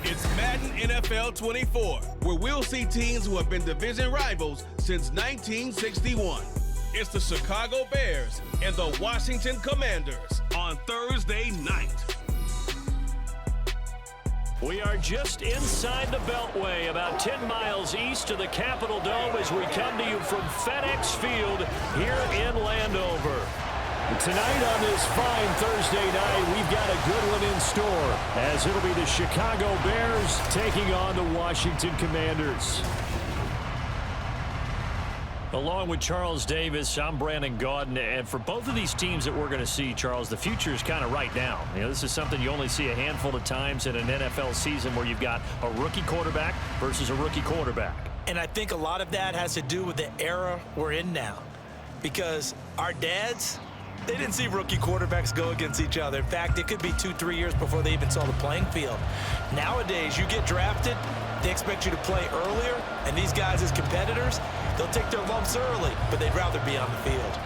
It's Madden NFL 24, where we'll see teams who have been division rivals since 1961. It's the Chicago Bears and the Washington Commanders on Thursday night. We are just inside the Beltway, about 10 miles east of the Capitol Dome as we come to you from FedEx Field here in Landover. Tonight on this fine Thursday night, we've got a good one in store, as it'll be the Chicago Bears taking on the Washington Commanders. Along with Charles Davis, I'm Brandon Gaudin, and for both of these teams that we're going to see, Charles, the future is kind of right now. You know, this is something you only see a handful of times in an NFL season where you've got a rookie quarterback versus a rookie quarterback. And I think a lot of that has to do with the era we're in now, because our dads, they didn't see rookie quarterbacks go against each other. In fact, it could be 2-3 years before they even saw the playing field. Nowadays, you get drafted, they expect you to play earlier, and these guys as competitors, they'll take their lumps early, but they'd rather be on the field.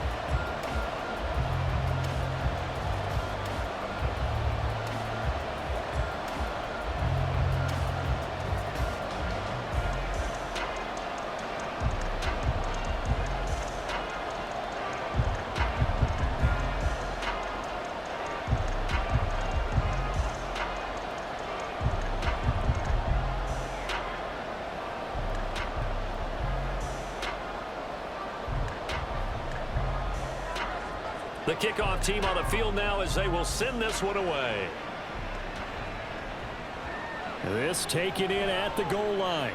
The kickoff team on the field now as they will send this one away. This taken in at the goal line.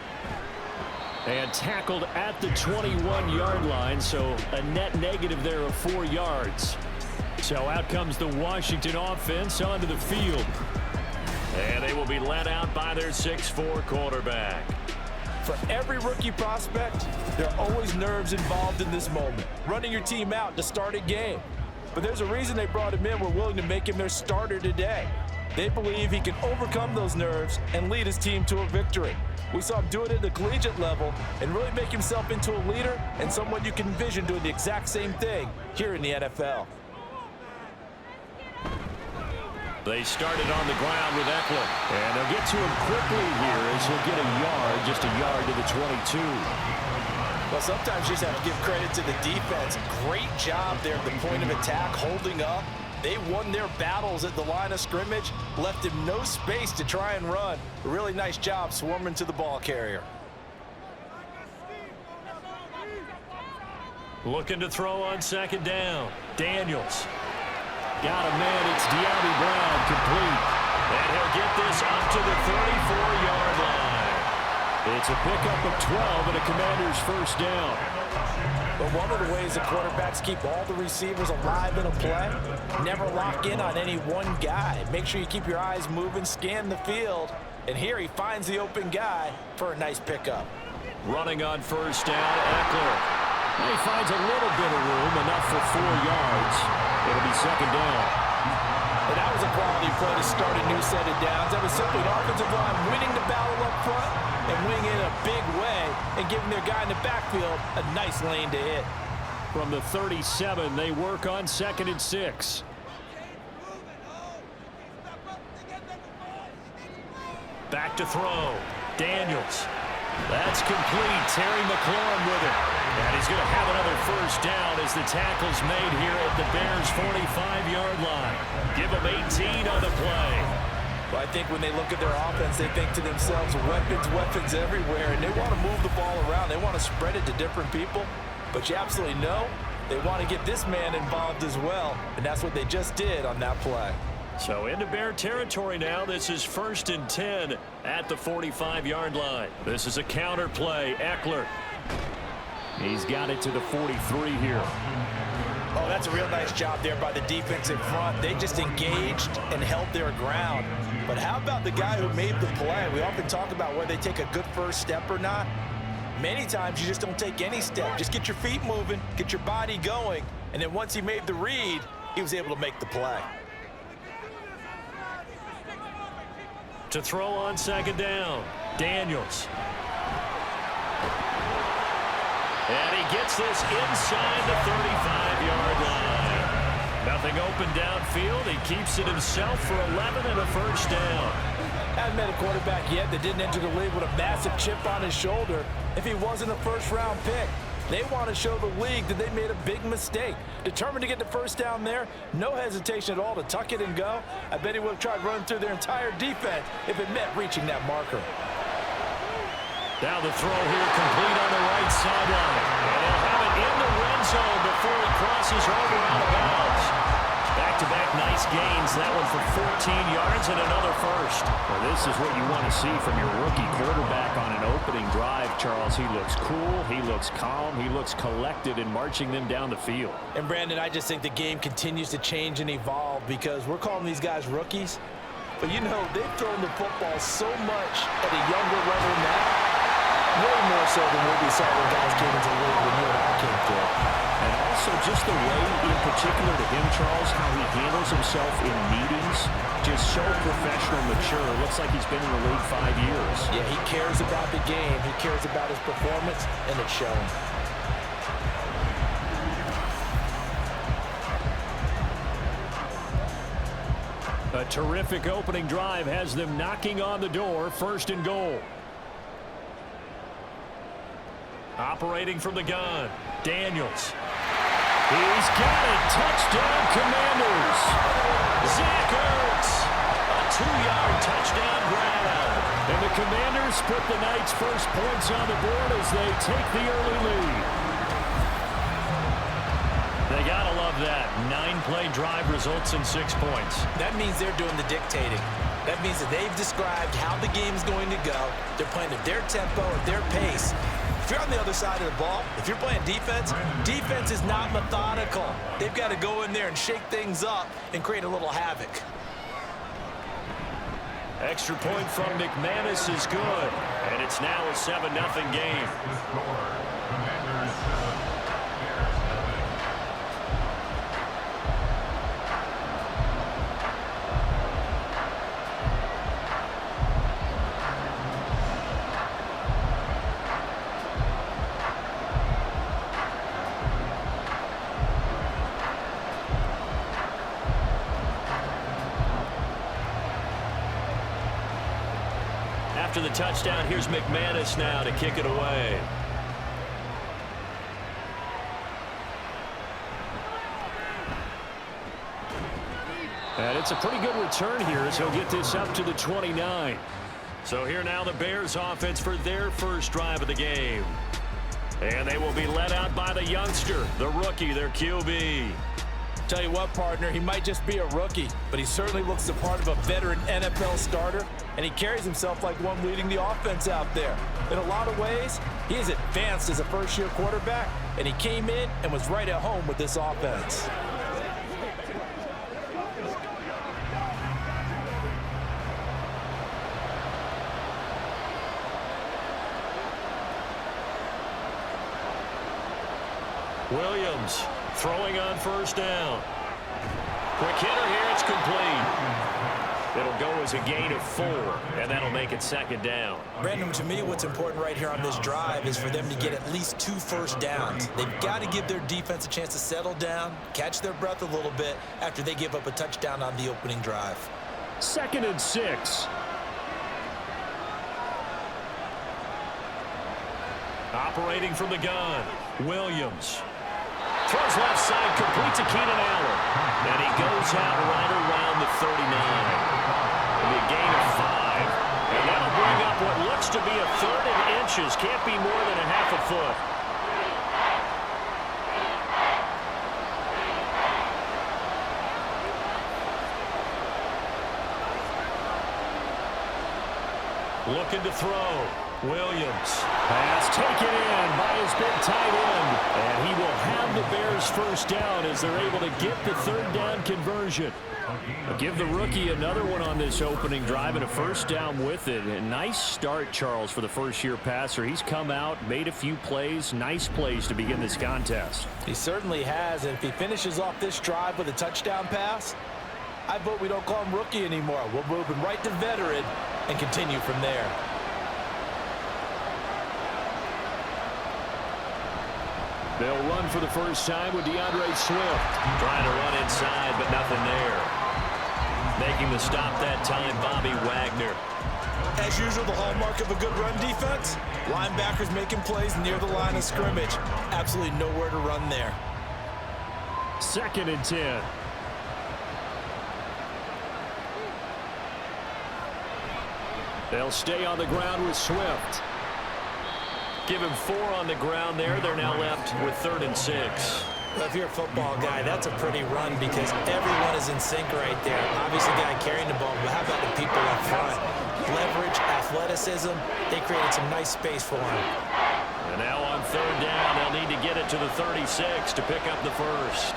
And tackled at the 21-yard line, so a net negative there of 4 yards. So out comes the Washington offense onto the field. And they will be led out by their 6'4" quarterback. For every rookie prospect, there are always nerves involved in this moment. Running your team out to start a game. But there's a reason they brought him in. We're willing to make him their starter today. They believe he can overcome those nerves and lead his team to a victory. We saw him do it at the collegiate level and really make himself into a leader and someone you can envision doing the exact same thing here in the NFL. They started on the ground with Eckler. And they'll get to him quickly here as he'll get a yard, just a yard to the 22. Well, sometimes you just have to give credit to the defense. Great job there at the point of attack, holding up. They won their battles at the line of scrimmage, left him no space to try and run. A really nice job swarming to the ball carrier. Looking to throw on second down. Daniels. Got a man. It's De'Ami Brown, complete. And he'll get this up to the 34-yard line. It's a pickup of 12 and a Commander's first down. But one of the ways the quarterbacks keep all the receivers alive in a play, never lock in on any one guy. Make sure you keep your eyes moving, scan the field. And here he finds the open guy for a nice pickup. Running on first down, Eckler. He finds a little bit of room, enough for 4 yards. It'll be second down. And that was a quality play to start a new set of downs. That was simply an offensive line winning the battle up front and winning in a big way and giving their guy in the backfield a nice lane to hit. From the 37, they work on 2nd and 6. Back to throw. Daniels. That's complete. Terry McLaurin with it. And he's going to have another first down as the tackle's made here at the Bears' 45-yard line. Give them 18 on the play. Well, I think when they look at their offense, they think to themselves, weapons everywhere, and they want to move the ball around. They want to spread it to different people. But you absolutely know they want to get this man involved as well, and that's what they just did on that play. So into Bear territory now. This is 1st and 10 at the 45-yard line. This is a counter play. Eckler. He's got it to the 43 here. Oh, that's a real nice job there by the defense in front. They just engaged and held their ground. But how about the guy who made the play? We often talk about whether they take a good first step or not. Many times you just don't take any step. Just get your feet moving, get your body going, and then once he made the read, he was able to make the play. To throw on second down, Daniels. And he gets this inside the 35-yard line. Now Nothing open downfield. He keeps it himself for 11 and a first down. Hasn't met a quarterback yet that didn't enter the league with a massive chip on his shoulder if he wasn't a first-round pick. They want to show the league that they made a big mistake. Determined to get the first down there, no hesitation at all to tuck it and go. I bet he would have tried running through their entire defense if it meant reaching that marker. Now the throw here complete on the right sideline. And he'll have it in the red zone before he crosses over out of bounds. Back-to-back nice gains. That one for 14 yards and another first. Well, this is what you want to see from your rookie quarterback on an opening drive, Charles. He looks cool. He looks calm. He looks collected in marching them down the field. And, Brandon, I just think the game continues to change and evolve because we're calling these guys rookies. But, you know, they've thrown the football so much at a younger level now. Way more so than what we saw when guys came into the league when you and I came through. And also just the way, in particular to him, Charles, how he handles himself in meetings, just so professional, mature. Looks like he's been in the league 5 years. Yeah, he cares about the game. He cares about his performance, and it's showing. A terrific opening drive has them knocking on the door, 1st and goal. Operating from the gun, Daniels. He's got it. Touchdown, Commanders. Zach Ertz. A 2-yard touchdown grab. And the Commanders put the Knights' first points on the board as they take the early lead. They got to love that. 9-play drive results in 6 points. That means they're doing the dictating. That means that they've described how the game's going to go. They're playing at their tempo, at their pace. If you're on the other side of the ball, if you're playing defense, defense is not methodical. They've got to go in there and shake things up and create a little havoc. Extra point from McManus is good, and it's now a 7-0 game. After the touchdown, here's McManus now to kick it away. And it's a pretty good return here as he'll get this up to the 29. So here now the Bears offense for their first drive of the game. And they will be led out by the youngster, the rookie, their QB. Tell you what, partner, he might just be a rookie, but he certainly looks the part of a veteran NFL starter, and he carries himself like one leading the offense out there. In a lot of ways, he is advanced as a first-year quarterback, and he came in and was right at home with this offense. Williams throwing on first down. Quick hitter here, it's complete. It'll go as a gain of 4, and that'll make it 2nd down. Brandon, to me, what's important right here on this drive is for them to get at least 2 first downs. They've got to give their defense a chance to settle down, catch their breath a little bit after they give up a touchdown on the opening drive. 2nd and 6. Operating from the gun, Williams. Throws left side, complete to Keenan Allen. And he goes out right around the 39. It'll be a gain of 5. And that'll bring up what looks to be a 3rd and inches. Can't be more than a half a foot. Looking to throw. Williams. Pass taken in by his big tight end. And he will have the Bears first down as they're able to get the 3rd down conversion. Give the rookie another one on this opening drive and a first down with it. A nice start, Charles, for the first-year passer. He's come out, made a few plays, nice plays to begin this contest. He certainly has, and if he finishes off this drive with a touchdown pass, I vote we don't call him rookie anymore. We'll move him right to veteran and continue from there. They'll run for the first time with DeAndre Swift. Trying to run inside, but nothing there. Making the stop that time, Bobby Wagner. As usual, the hallmark of a good run defense, linebackers making plays near the line of scrimmage. Absolutely nowhere to run there. 2nd and 10. They'll stay on the ground with Swift. Give him 4 on the ground there. They're now left with 3rd and 6. Well, if you're a football guy, that's a pretty run because everyone is in sync right there. Obviously, the guy carrying the ball, but how about the people up front? Leverage, athleticism, they created some nice space for him. And now on 3rd down, they'll need to get it to the 36 to pick up the first.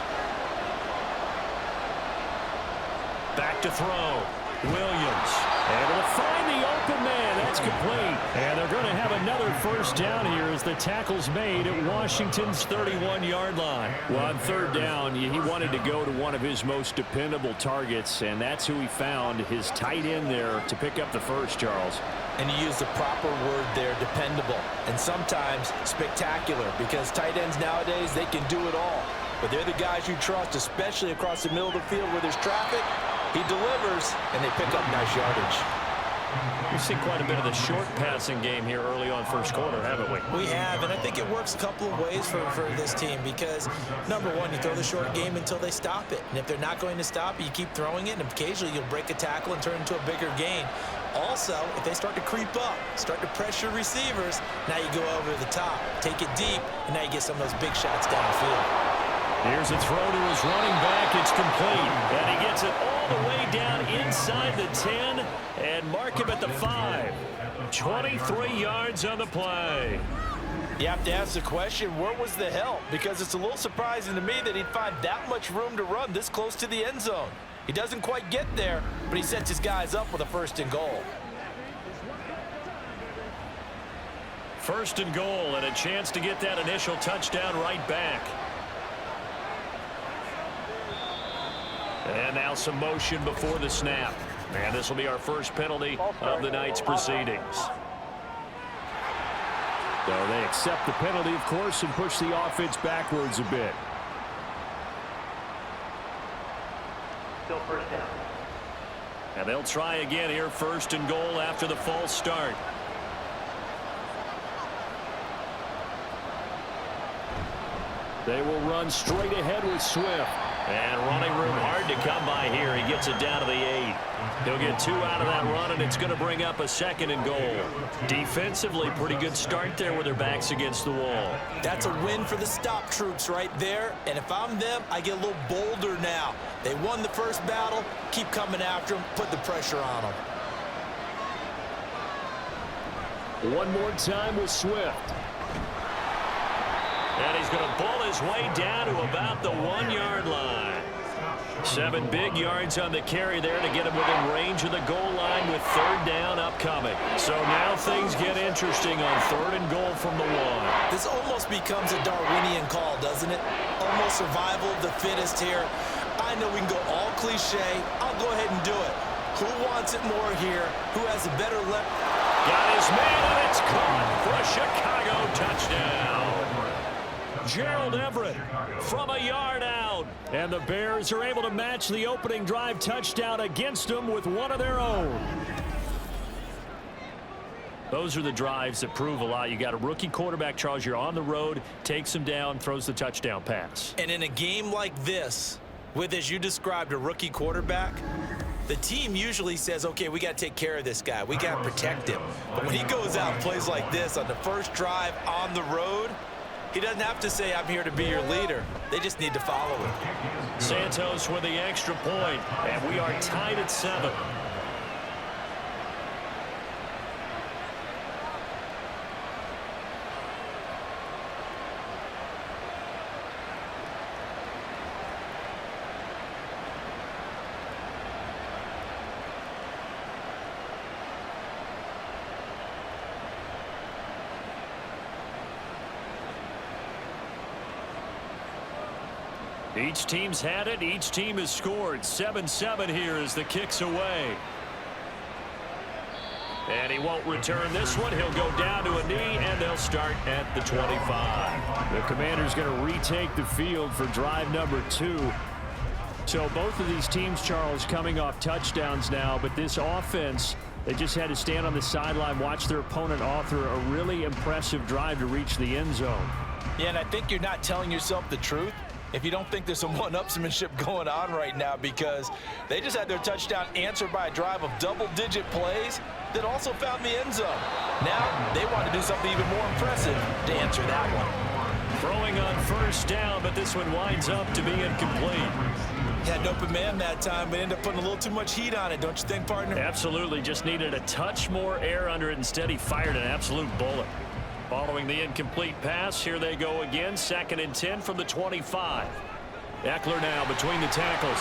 Back to throw. Williams able to find the open man. That's complete. And they're going to have another first down here as the tackle's made at Washington's 31-yard line. Well, on 3rd down, he wanted to go to one of his most dependable targets, and that's who he found, his tight end there, to pick up the first, Charles. And you use the proper word there, dependable, and sometimes spectacular, because tight ends nowadays, they can do it all. But they're the guys you trust, especially across the middle of the field where there's traffic. He delivers, and they pick up nice yardage. We've seen quite a bit of the short passing game here early on first quarter, haven't we? We have, and I think it works a couple of ways for this team because, number one, you throw the short game until they stop it. And if they're not going to stop it, you keep throwing it, and occasionally you'll break a tackle and turn it into a bigger gain. Also, if they start to creep up, start to pressure receivers, now you go over the top, take it deep, and now you get some of those big shots downfield. Here's a throw to his running back. It's complete. And he gets it all the way down inside the 10 and mark him at the 5. 23 yards on the play. You have to ask the question, where was the help? Because it's a little surprising to me that he'd find that much room to run this close to the end zone. He doesn't quite get there, but he sets his guys up with a 1st and goal. 1st and goal and a chance to get that initial touchdown right back. And now some motion before the snap. And this will be our first penalty of the night's proceedings. So they accept the penalty, of course, and push the offense backwards a bit. Still 1st down. And they'll try again here, 1st and goal after the false start. They will run straight ahead with Swift. And running room hard to come by here. He gets it down to the 8. He'll get 2 out of that run, and it's going to bring up a 2nd and goal. Defensively, pretty good start there with their backs against the wall. That's a win for the stop troops right there. And if I'm them, I get a little bolder now. They won the first battle. Keep coming after them. Put the pressure on them. One more time with Swift. And he's going to pull his way down to about the 1-yard line. 7 big yards on the carry there to get him within range of the goal line with 3rd down upcoming. So now things get interesting on 3rd and goal from the 1. This almost becomes a Darwinian call, doesn't it? Almost survival of the fittest here. I know we can go all cliche. I'll go ahead and do it. Who wants it more here? Who has a better left? Got his man, and it's caught for a Chicago touchdown. Gerald Everett from a yard out. And the Bears are able to match the opening drive touchdown against them with one of their own. Those are the drives that prove a lot. You got a rookie quarterback, Charles. You're on the road, takes him down, throws the touchdown pass. And in a game like this, with, as you described, a rookie quarterback, the team usually says, okay, we got to take care of this guy. We got to protect him. But when he goes out and plays like this on the first drive on the road, he doesn't have to say, I'm here to be your leader. They just need to follow him. Santos with the extra point, and we are tied at 7. Each team's had it. Each team has scored. 7-7 here as the kick's away. And he won't return this one. He'll go down to a knee, and they'll start at the 25. The Commanders going to retake the field for drive number 2. So both of these teams, Charles, coming off touchdowns now, but this offense, they just had to stand on the sideline, watch their opponent author a really impressive drive to reach the end zone. Yeah, and I think you're not telling yourself the truth if you don't think there's some one-upsmanship going on right now, because they just had their touchdown answered by a drive of double-digit plays that also found the end zone. Now they want to do something even more impressive to answer that one. Throwing on first down, but this one winds up to be incomplete. Had an open man that time, but ended up putting a little too much heat on it, don't you think, partner? Absolutely. Just needed a touch more air under it. Instead, he fired an absolute bullet. Following the incomplete pass, here they go again. 2nd and 10 from the 25. Eckler now between the tackles.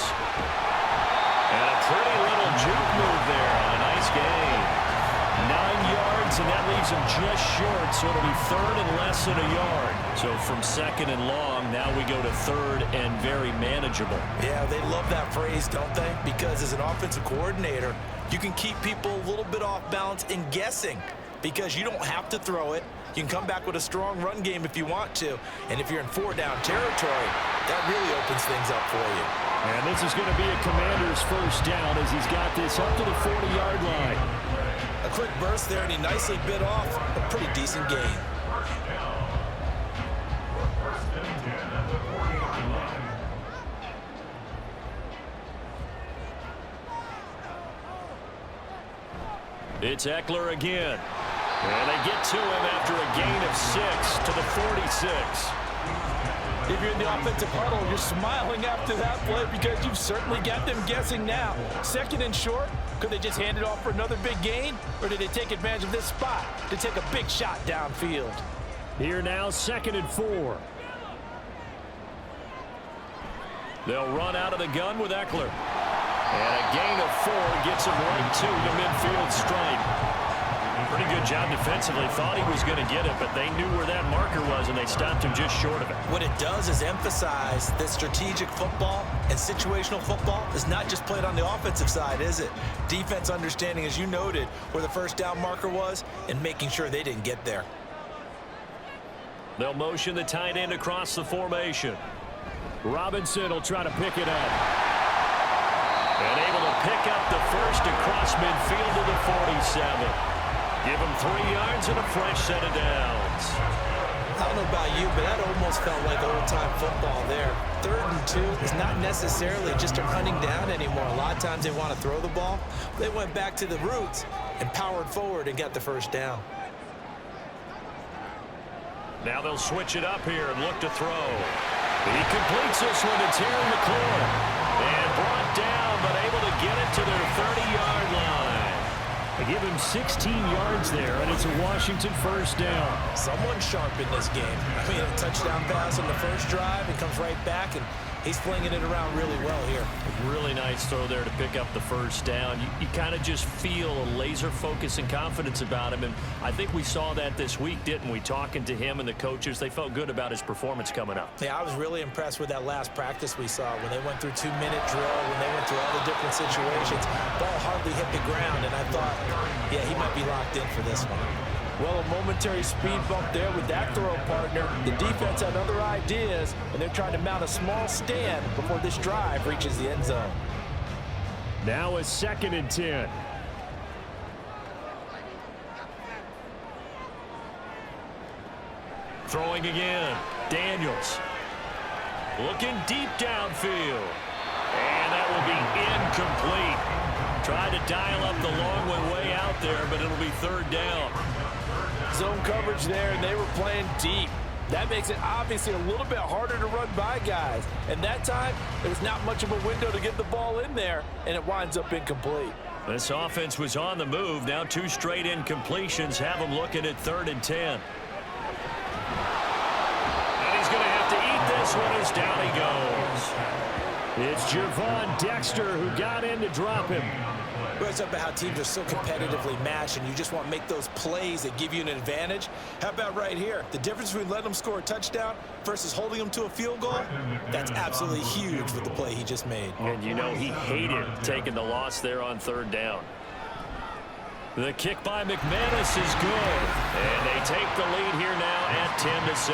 And a pretty little juke move there on a nice gain. 9 yards, and that leaves him just short, so it'll be 3rd and less than a yard. So from 2nd and long, now we go to 3rd and very manageable. Yeah, they love that phrase, don't they? Because as an offensive coordinator, you can keep people a little bit off balance and guessing, because you don't have to throw it. You can come back with a strong run game if you want to. And if you're in 4-down territory, that really opens things up for you. And this is going to be a Commander's first down as he's got this up to the 40-yard line. A quick burst there, and he nicely bit off a pretty decent gain. It's Eckler again. And they get to him after a gain of 6 to the 46. If you're in the offensive huddle, you're smiling after that play because you've certainly got them guessing now. 2nd and short, could they just hand it off for another big gain? Or did they take advantage of this spot to take a big shot downfield? Here now, 2nd and 4. They'll run out of the gun with Eckler. And a gain of 4 gets him right to the midfield stripe. Pretty good job defensively. Thought he was going to get it, but they knew where that marker was, and they stopped him just short of it. What it does is emphasize that strategic football and situational football is not just played on the offensive side, is it? Defense understanding, as you noted, where the first down marker was and making sure they didn't get there. They'll motion the tight end across the formation. Robinson will try to pick it up. And able to pick up the first across midfield to the 47. Give him 3 yards and a fresh set of downs. I don't know about you, but that almost felt like old-time football there. 3rd and 2 is not necessarily just a running down anymore. A lot of times they want to throw the ball. They went back to the roots and powered forward and got the first down. Now they'll switch it up here and look to throw. He completes this one to Terry McLaurin. And brought down, but able to get it to their 30-yard line. They give him 16 yards there, and it's a Washington first down. Someone sharp in this game. I mean, a touchdown pass on the first drive, and comes right back, and he's flinging it around really well here. Really nice throw there to pick up the first down. You kind of just feel a laser focus and confidence about him, and I think we saw that this week, didn't we? Talking to him and the coaches, they felt good about his performance coming up. Yeah, I was really impressed with that last practice we saw when they went through 2-minute drill, when they went through all the different situations. Ball hardly hit the ground, and I thought, yeah, he might be locked in for this one. Well, a momentary speed bump there with that throw, partner. The defense had other ideas, and they're trying to mount a small stand before this drive reaches the end zone. Now a 2nd and 10. Throwing again. Daniels. Looking deep downfield. And that will be incomplete. Tried to dial up the long one way out there, but it'll be 3rd down. Zone coverage there, and they were playing deep. That makes it obviously a little bit harder to run by guys. And that time, there was not much of a window to get the ball in there, and it winds up incomplete. This offense was on the move. Now 2 straight incompletions have them looking at 3rd and 10. And he's going to have to eat this one as down he goes. It's Javon Dexter who got in to drop him. We always talk about how teams are so competitively matched, and you just want to make those plays that give you an advantage. How about right here? The difference between letting them score a touchdown versus holding them to a field goal, that's absolutely huge with the play he just made. And you know he hated taking the loss there on 3rd down. The kick by McManus is good. And they take the lead here now at 10-7.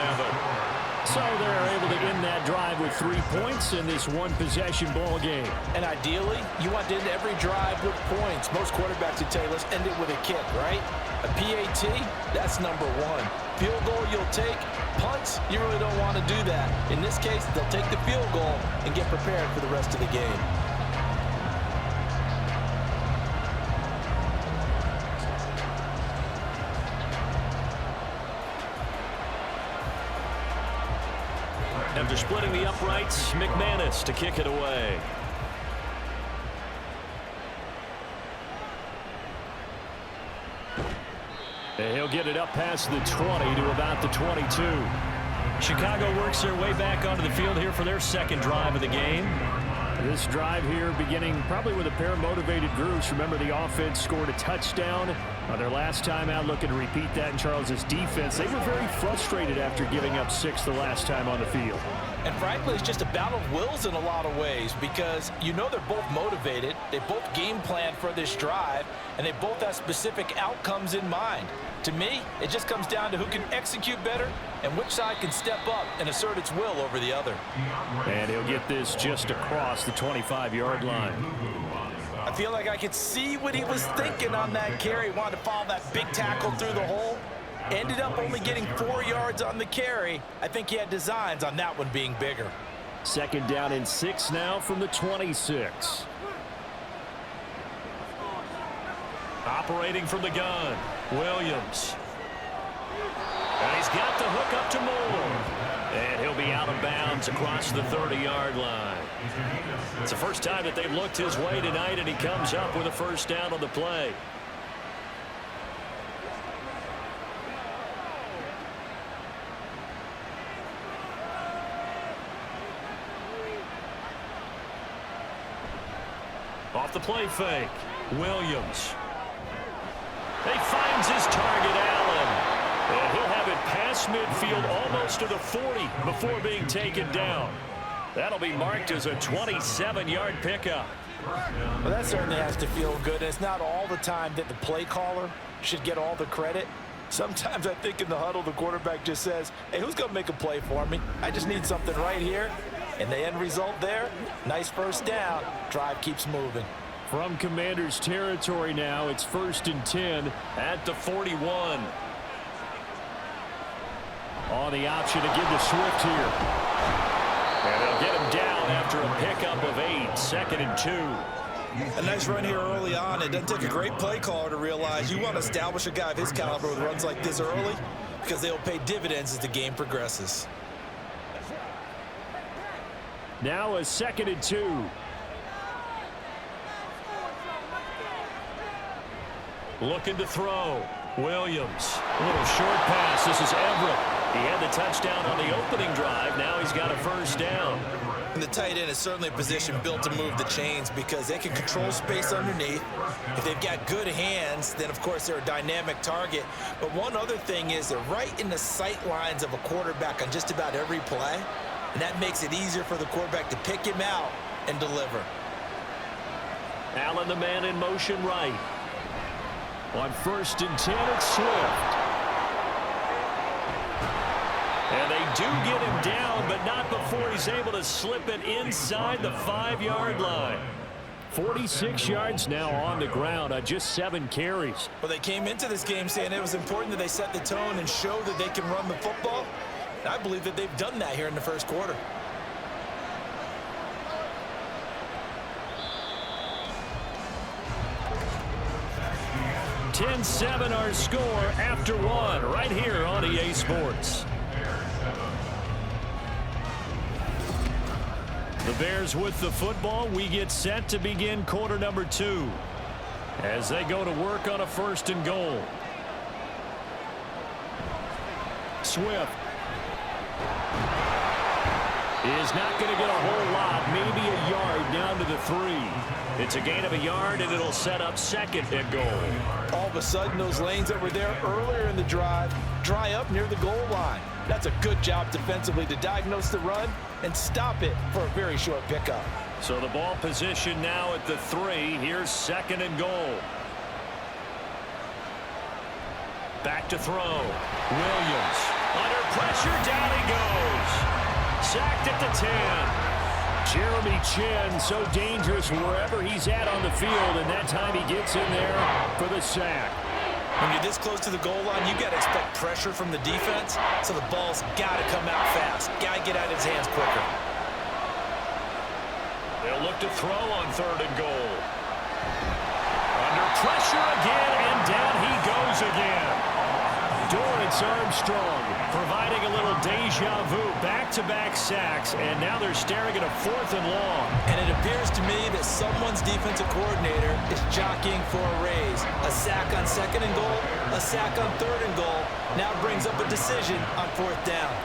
So they're able to end that drive with 3 points in this one-possession ball game. And ideally, you want to end every drive with points. Most quarterbacks would tell you, let's end it with a kick, right? A PAT, that's number one. Field goal you'll take. Punts, you really don't want to do that. In this case, they'll take the field goal and get prepared for the rest of the game. After splitting the uprights, McManus to kick it away. And he'll get it up past the 20 to about the 22. Chicago works their way back onto the field here for their second drive of the game. This drive here beginning probably with a pair of motivated groups. Remember, the offense scored a touchdown on their last time out, looking to repeat that in Charles's defense. They were very frustrated after giving up 6 the last time on the field. And frankly, it's just a battle of wills in a lot of ways because you know they're both motivated, they both game plan for this drive, and they both have specific outcomes in mind. To me, it just comes down to who can execute better and which side can step up and assert its will over the other. And he'll get this just across the 25-yard line. I feel like I could see what he was thinking on that carry. He wanted to follow that big tackle through the hole. Ended up only getting 4 yards on the carry. I think he had designs on that one being bigger. Second down and 6 now from the 26. Operating from the gun, Williams. And he's got the hook up to Moore. And he'll be out of bounds across the 30-yard line. It's the first time that they've looked his way tonight, and he comes up with a first down on the play. Off the play fake, Williams. He finds his target, Allen. And he'll have it past midfield almost to the 40 before being taken down. That'll be marked as a 27-yard pickup. Well, that certainly has to feel good. And it's not all the time that the play caller should get all the credit. Sometimes I think in the huddle, the quarterback just says, hey, who's going to make a play for me? I just need something right here. And the end result there, nice first down. Drive keeps moving. From Commander's territory now, it's 1st and 10 at the 41. On the option to give to Swift here. And they'll get him down after a pickup of 8, 2nd and 2. A nice run here early on. It doesn't take a great play caller to realize you want to establish a guy of his caliber with runs like this early because they'll pay dividends as the game progresses. Now a 2nd and 2. Looking to throw. Williams. A little short pass. This is Everett. He had the touchdown on the opening drive. Now he's got a first down. And the tight end is certainly a position built to move the chains because they can control space underneath. If they've got good hands, then of course they're a dynamic target. But one other thing is they're right in the sight lines of a quarterback on just about every play. And that makes it easier for the quarterback to pick him out and deliver. Allen, the man in motion right. On 1st and 10, it's Swift. And they do get him down, but not before he's able to slip it inside the 5-yard line. 46 yards now on the ground on just 7 carries. Well, they came into this game saying it was important that they set the tone and show that they can run the football. And I believe that they've done that here in the first quarter. (10-7) our score after 1 right here on EA Sports. The Bears with the football. We get set to begin quarter number 2 as they go to work on a 1st and goal. Swift is not going to get a whole lot, maybe a yard down to the 3. It's a gain of a yard, and it'll set up 2nd and goal. All of a sudden, those lanes that were there earlier in the drive dry up near the goal line. That's a good job defensively to diagnose the run and stop it for a very short pickup. So the ball position now at the 3. Here's 2nd and goal. Back to throw. Williams. Under pressure, down he goes. Sacked at the 10. Jeremy Chin, so dangerous wherever he's at on the field, and that time he gets in there for the sack. When you're this close to the goal line, you got to expect pressure from the defense, so the ball's got to come out fast. Got to get out of his hands quicker. They'll look to throw on 3rd and goal. Under pressure again, and down he goes again. Dorrance Armstrong providing a little deja vu, back-to-back sacks, and now they're staring at a 4th and long. And it appears to me that someone's defensive coordinator is jockeying for a raise. A sack on 2nd and goal, a sack on 3rd and goal, now brings up a decision on 4th down.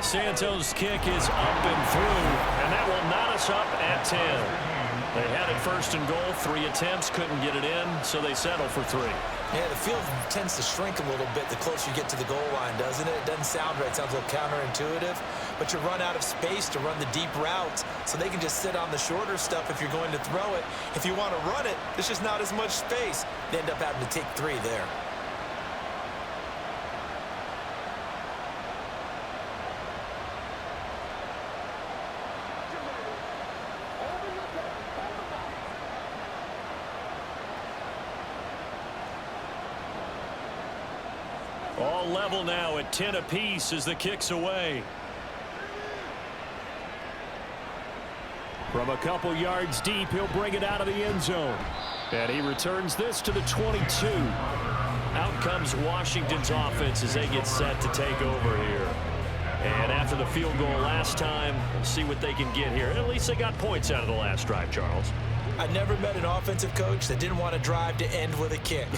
Santos' kick is up and through, and that will knot us up at 10. They had it 1st and goal, 3 attempts, couldn't get it in, so they settle for 3. Yeah, the field tends to shrink a little bit the closer you get to the goal line, doesn't it? It doesn't sound right. It sounds a little counterintuitive. But you run out of space to run the deep routes, so they can just sit on the shorter stuff if you're going to throw it. If you want to run it, there's just not as much space. They end up having to take 3 there. All level now at 10 apiece as the kick's away. From a couple yards deep, he'll bring it out of the end zone. And he returns this to the 22. Out comes Washington's offense as they get set to take over here. And after the field goal last time, we'll see what they can get here. At least they got points out of the last drive, Charles. I never met an offensive coach that didn't want to drive to end with a kick.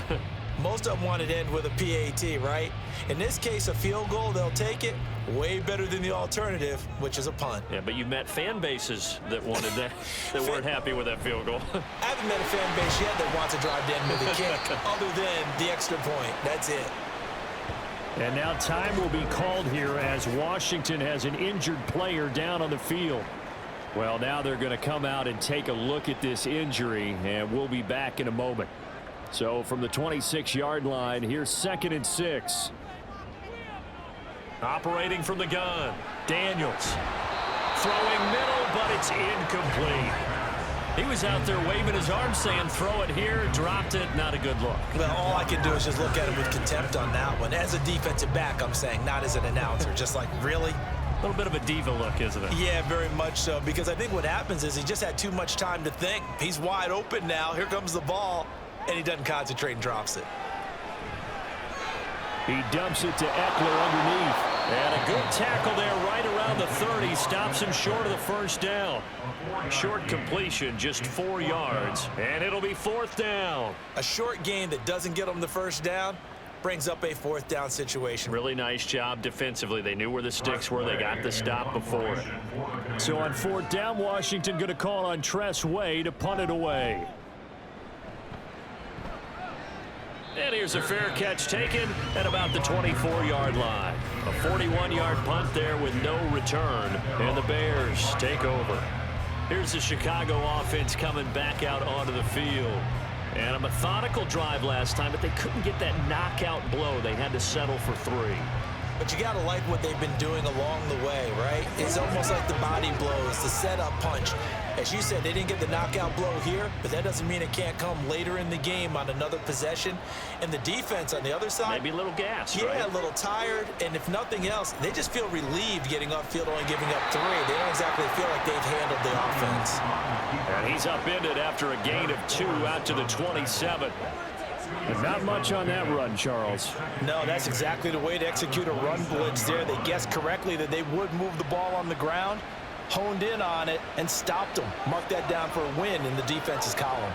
Most of them wanted to end with a PAT, right? In this case, a field goal, they'll take it. Way better than the alternative, which is a punt. Yeah, but you met fan bases that wanted that, that weren't happy with that field goal. I haven't met a fan base yet that wants to drive to end with a kick, other than the extra point. That's it. And now time will be called here as Washington has an injured player down on the field. Well, now they're going to come out and take a look at this injury, and we'll be back in a moment. So from the 26-yard line, here's 2nd and 6. Operating from the gun, Daniels. Throwing middle, but it's incomplete. He was out there waving his arm saying, throw it here, dropped it, not a good look. Well, all I can do is just look at him with contempt on that one. As a defensive back, I'm saying, not as an announcer. Just like, really? A little bit of a diva look, isn't it? Yeah, very much so, because I think what happens is he just had too much time to think. He's wide open now. Here comes the ball, and he doesn't concentrate and drops it. He dumps it to Eckler underneath. And a good tackle there right around the 30. Stops him short of the first down. Short completion, just 4 yards. And it'll be 4th down. A short gain that doesn't get him the first down brings up a 4th down situation. Really nice job defensively. They knew where the sticks were. They got the stop before it. So on 4th down, Washington going to call on Tress Way to punt it away. And here's a fair catch taken at about the 24-yard line. A 41-yard punt there with no return. And the Bears take over. Here's the Chicago offense coming back out onto the field. And a methodical drive last time, but they couldn't get that knockout blow. They had to settle for 3. But you got to like what they've been doing along the way, right? It's almost like the body blows, the setup punch. As you said, they didn't get the knockout blow here, but that doesn't mean it can't come later in the game on another possession. And the defense on the other side, maybe a little gas, yeah, right? A little tired. And if nothing else, they just feel relieved getting upfield, only giving up 3. They don't exactly feel like they've handled the offense. And he's upended after a gain of 2 out to the 27. And not much on that run, Charles. No, that's exactly the way to execute a run blitz there. They guessed correctly that they would move the ball on the ground, honed in on it, and stopped them. Mark that down for a win in the defense's column.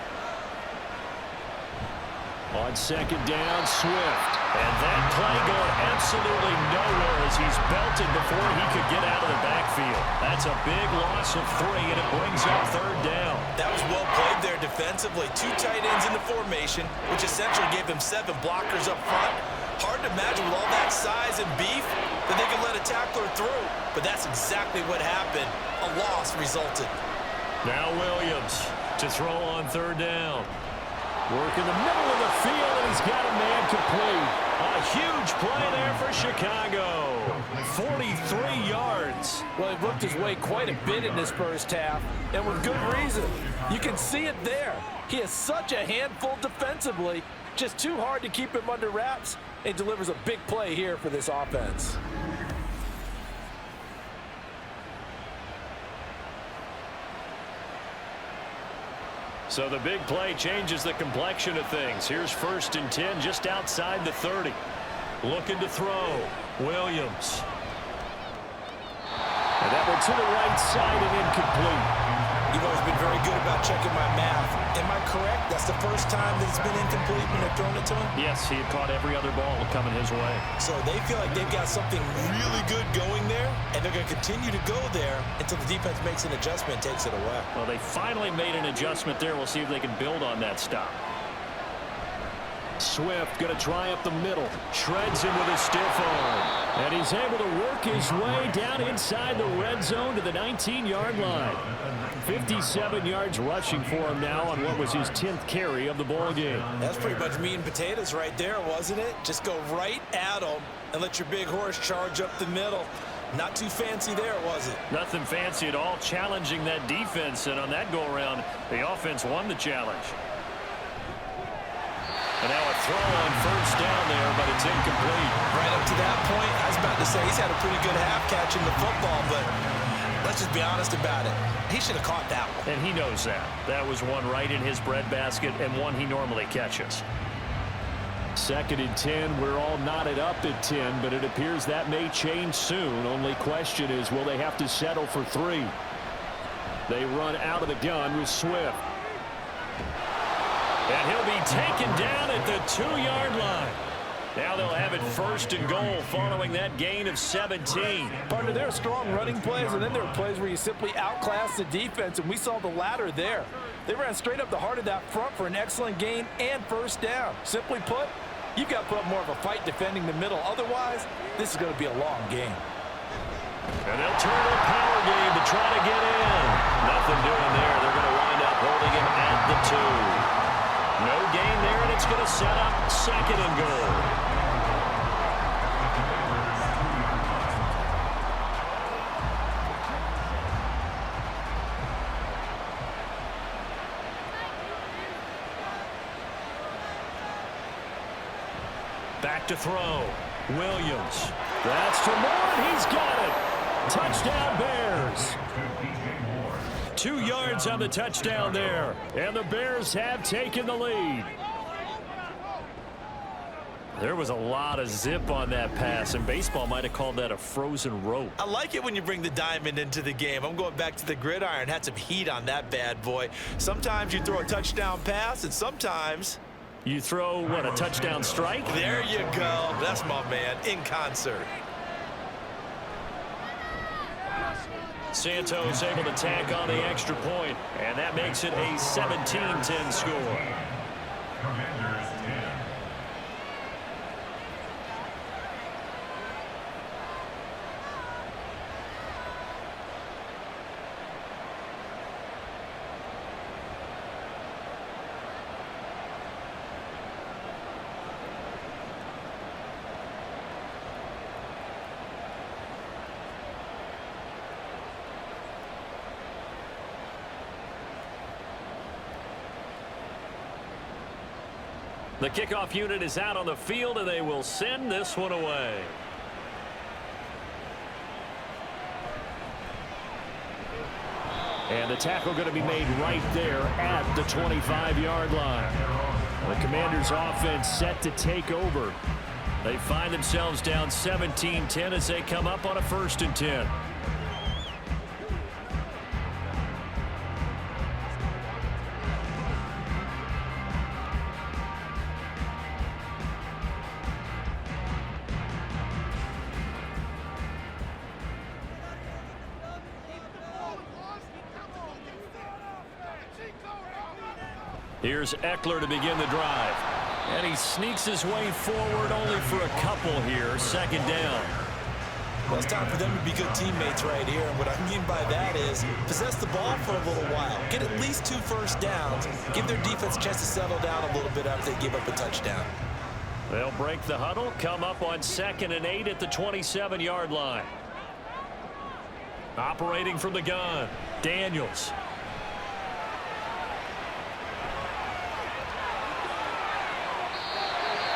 On 2nd down, Swift. And that play going absolutely nowhere as he's belted before he could get out of the backfield. That's a big loss of 3, and it brings up 3rd down. That was well played there defensively. 2 tight ends in the formation, which essentially gave them 7 blockers up front. Hard to imagine with all that size and beef that they could let a tackler through. But that's exactly what happened. A loss resulted. Now Williams to throw on 3rd down. Work in the middle of the field, and he's got a man complete. A huge play there for Chicago. 43 yards. Well, he worked his way quite a bit in this first half, and with good reason. You can see it there. He is such a handful defensively, just too hard to keep him under wraps, and delivers a big play here for this offense. So the big play changes the complexion of things. Here's 1st and 10 just outside the 30. Looking to throw. Williams. And that one to the right side and incomplete. You've always been very good about checking my math. Am I correct? That's the first time that it's been incomplete when they've thrown it to him? Yes, he had caught every other ball coming his way. So they feel like they've got something really good going there, and they're going to continue to go there until the defense makes an adjustment and takes it away. Well, they finally made an adjustment there. We'll see if they can build on that stop. Swift going to try up the middle. Shreds him with a stiff arm. And he's able to work his way down inside the red zone to the 19-yard line. 57 yards rushing for him now on what was his 10th carry of the ball game. That's pretty much meat and potatoes right there, wasn't it? Just go right at him and let your big horse charge up the middle. Not too fancy there, was it? Nothing fancy at all, challenging that defense. And on that go-around, the offense won the challenge. And now a throw on 1st down there, but it's incomplete. Right up to that point, I was about to say he's had a pretty good half catching the football, but let's just be honest about it. He should have caught that one. And he knows that. That was one right in his breadbasket and one he normally catches. 2nd and 10. We're all knotted up at 10, but it appears that may change soon. Only question is, will they have to settle for 3? They run out of the gun with Swift. And he'll be taken down at the 2-yard line. Now they'll have it 1st and goal following that gain of 17. Partner, there are strong running plays, and then there are plays where you simply outclass the defense, and we saw the latter there. They ran straight up the heart of that front for an excellent gain and 1st down. Simply put, you've got to put up more of a fight defending the middle. Otherwise, this is going to be a long game. And they'll turn to a power game to try to get in. Nothing doing there. They're going to wind up holding him at the 2. No gain there, and it's going to set up 2nd and goal. Back to throw. Williams. That's to Moore. He's got it. Touchdown, Bears. 2 yards on the touchdown there. And the Bears have taken the lead. There was a lot of zip on that pass, and baseball might have called that a frozen rope. I like it when you bring the diamond into the game. I'm going back to the gridiron. Had some heat on that bad boy. Sometimes you throw a touchdown pass, and sometimes you throw, what, a touchdown strike? There you go. That's my man, in concert. Santos able to tack on the extra point, and that makes it a 17-10 score. The kickoff unit is out on the field, and they will send this one away. And the tackle going to be made right there at the 25-yard line. The Commanders' offense set to take over. They find themselves down 17-10 as they come up on a 1st and 10. Here's Eckler to begin the drive. And he sneaks his way forward only for a couple here. 2nd down. Well, it's time for them to be good teammates right here. And what I mean by that is possess the ball for a little while. Get at least 2 first downs. Give their defense a chance to settle down a little bit after they give up a touchdown. They'll break the huddle, come up on 2nd and 8 at the 27-yard line. Operating from the gun, Daniels.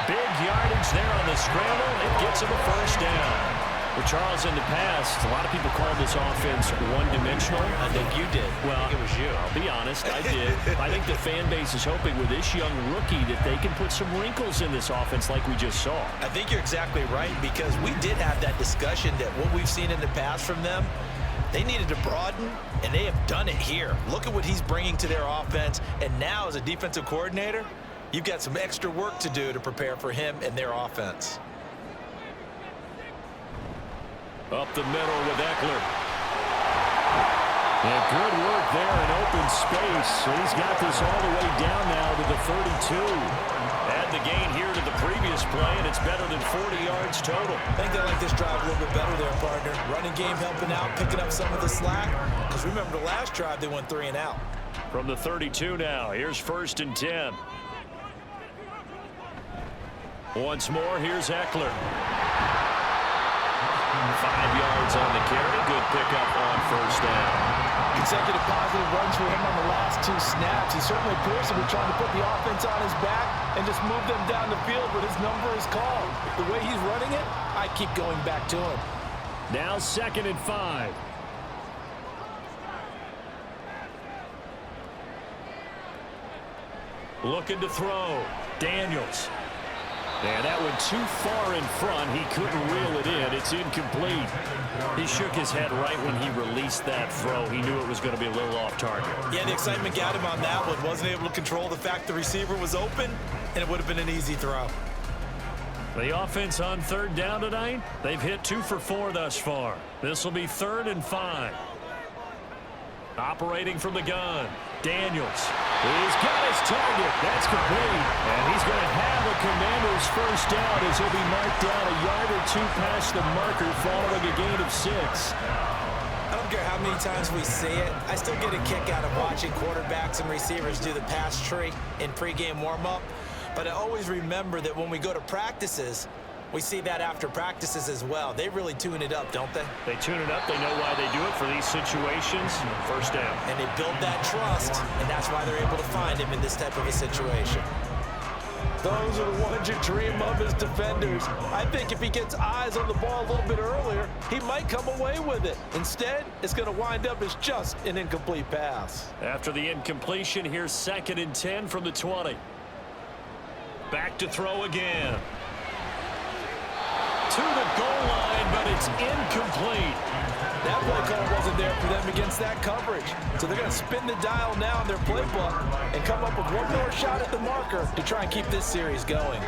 Big yardage there on the scramble. It gets him a first down. Well, Charles, in the past, a lot of people called this offense one-dimensional. I think you did. Well, it was you. I'll be honest, I did. I think the fan base is hoping with this young rookie that they can put some wrinkles in this offense like we just saw. I think you're exactly right, because we did have that discussion that what we've seen in the past from them, they needed to broaden, and they have done it here. Look at what he's bringing to their offense, and now as a defensive coordinator, you've got some extra work to do to prepare for him and their offense. Up the middle with Eckler. And good work there in open space. So he's got this all the way down now to the 32. Add the gain here to the previous play, and it's better than 40 yards total. I think they like this drive a little bit better there, partner. Running game helping out, picking up some of the slack. Because remember, the last drive, they went 3 and out. From the 32 now, here's 1st and 10. Once more, here's Eckler. 5 yards on the carry. Good pickup on first down. Consecutive positive runs for him on the last 2 snaps. He certainly appears to be trying to put the offense on his back and just move them down the field when his number is called. The way he's running it, I keep going back to him. Now 2nd and 5. Looking to throw. Daniels. And that went too far in front. He couldn't reel it in. It's incomplete. He shook his head right when he released that throw. He knew it was going to be a little off target. Yeah, the excitement got him on that one. Wasn't able to control the fact the receiver was open, and it would have been an easy throw. The offense on 3rd down tonight, they've hit 2 for 4 thus far. This will be 3rd and 5. Operating from the gun, Daniels. He's got his target. That's complete. And he's going to have a Commander's first down as he'll be marked down a yard or 2 past the marker following a gain of 6. I don't care how many times we see it. I still get a kick out of watching quarterbacks and receivers do the pass tree in pregame warm-up. But I always remember that when we go to practices, we see that after practices as well. They really tune it up, don't they? They tune it up. They know why they do it for these situations. First down. And they build that trust, and that's why they're able to find him in this type of a situation. Those are the ones you dream of as defenders. I think if he gets eyes on the ball a little bit earlier, he might come away with it. Instead, it's going to wind up as just an incomplete pass. After the incompletion, here's 2nd and 10 from the 20. Back to throw again. To the goal line, but it's incomplete. That play call wasn't there for them against that coverage. So they're going to spin the dial now in their playbook and come up with one more shot at the marker to try and keep this series going.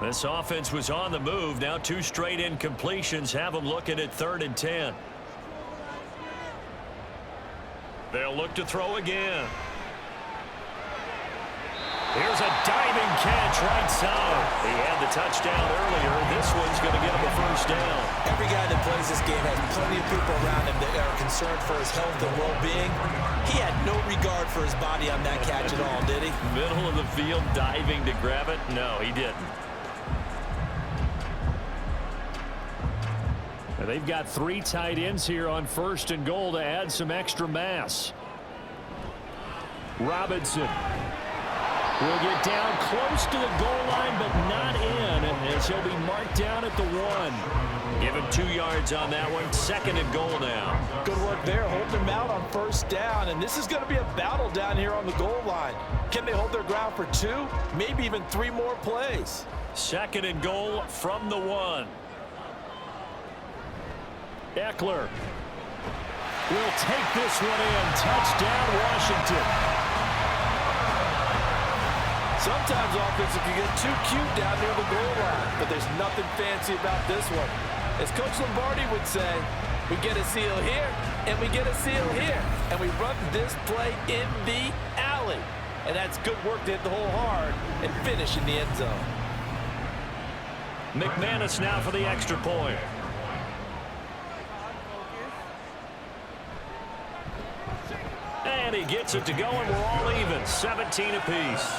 This offense was on the move. Now 2 straight incompletions have them looking at 3rd and 10. They'll look to throw again. Here's a diving catch right side. He had the touchdown earlier. This one's going to get him a first down. Every guy that plays this game has plenty of people around him that are concerned for his health and well-being. He had no regard for his body on that catch at all, did he? Middle of the field, diving to grab it. No, he didn't. Now they've got 3 tight ends here on 1st and goal to add some extra mass. Robinson will get down close to the goal line, but not in, as he'll be marked down at the 1. Give him 2 yards on that one. 2nd and goal now. Good work there, holding him out on 1st down, and this is going to be a battle down here on the goal line. Can they hold their ground for 2, maybe even 3 more plays? 2nd and goal from the 1. Eckler will take this one in. Touchdown, Washington. Sometimes offenses can get too cute down near the goal line, but there's nothing fancy about this one. As Coach Lombardi would say, we get a seal here, and we get a seal here, and we run this play in the alley. And that's good work to hit the hole hard and finish in the end zone. McManus now for the extra point. And he gets it to go, and we're all even, 17 apiece.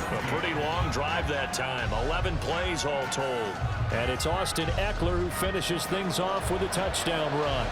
A pretty long drive that time, 11 plays all told. And it's Austin Eckler who finishes things off with a touchdown run.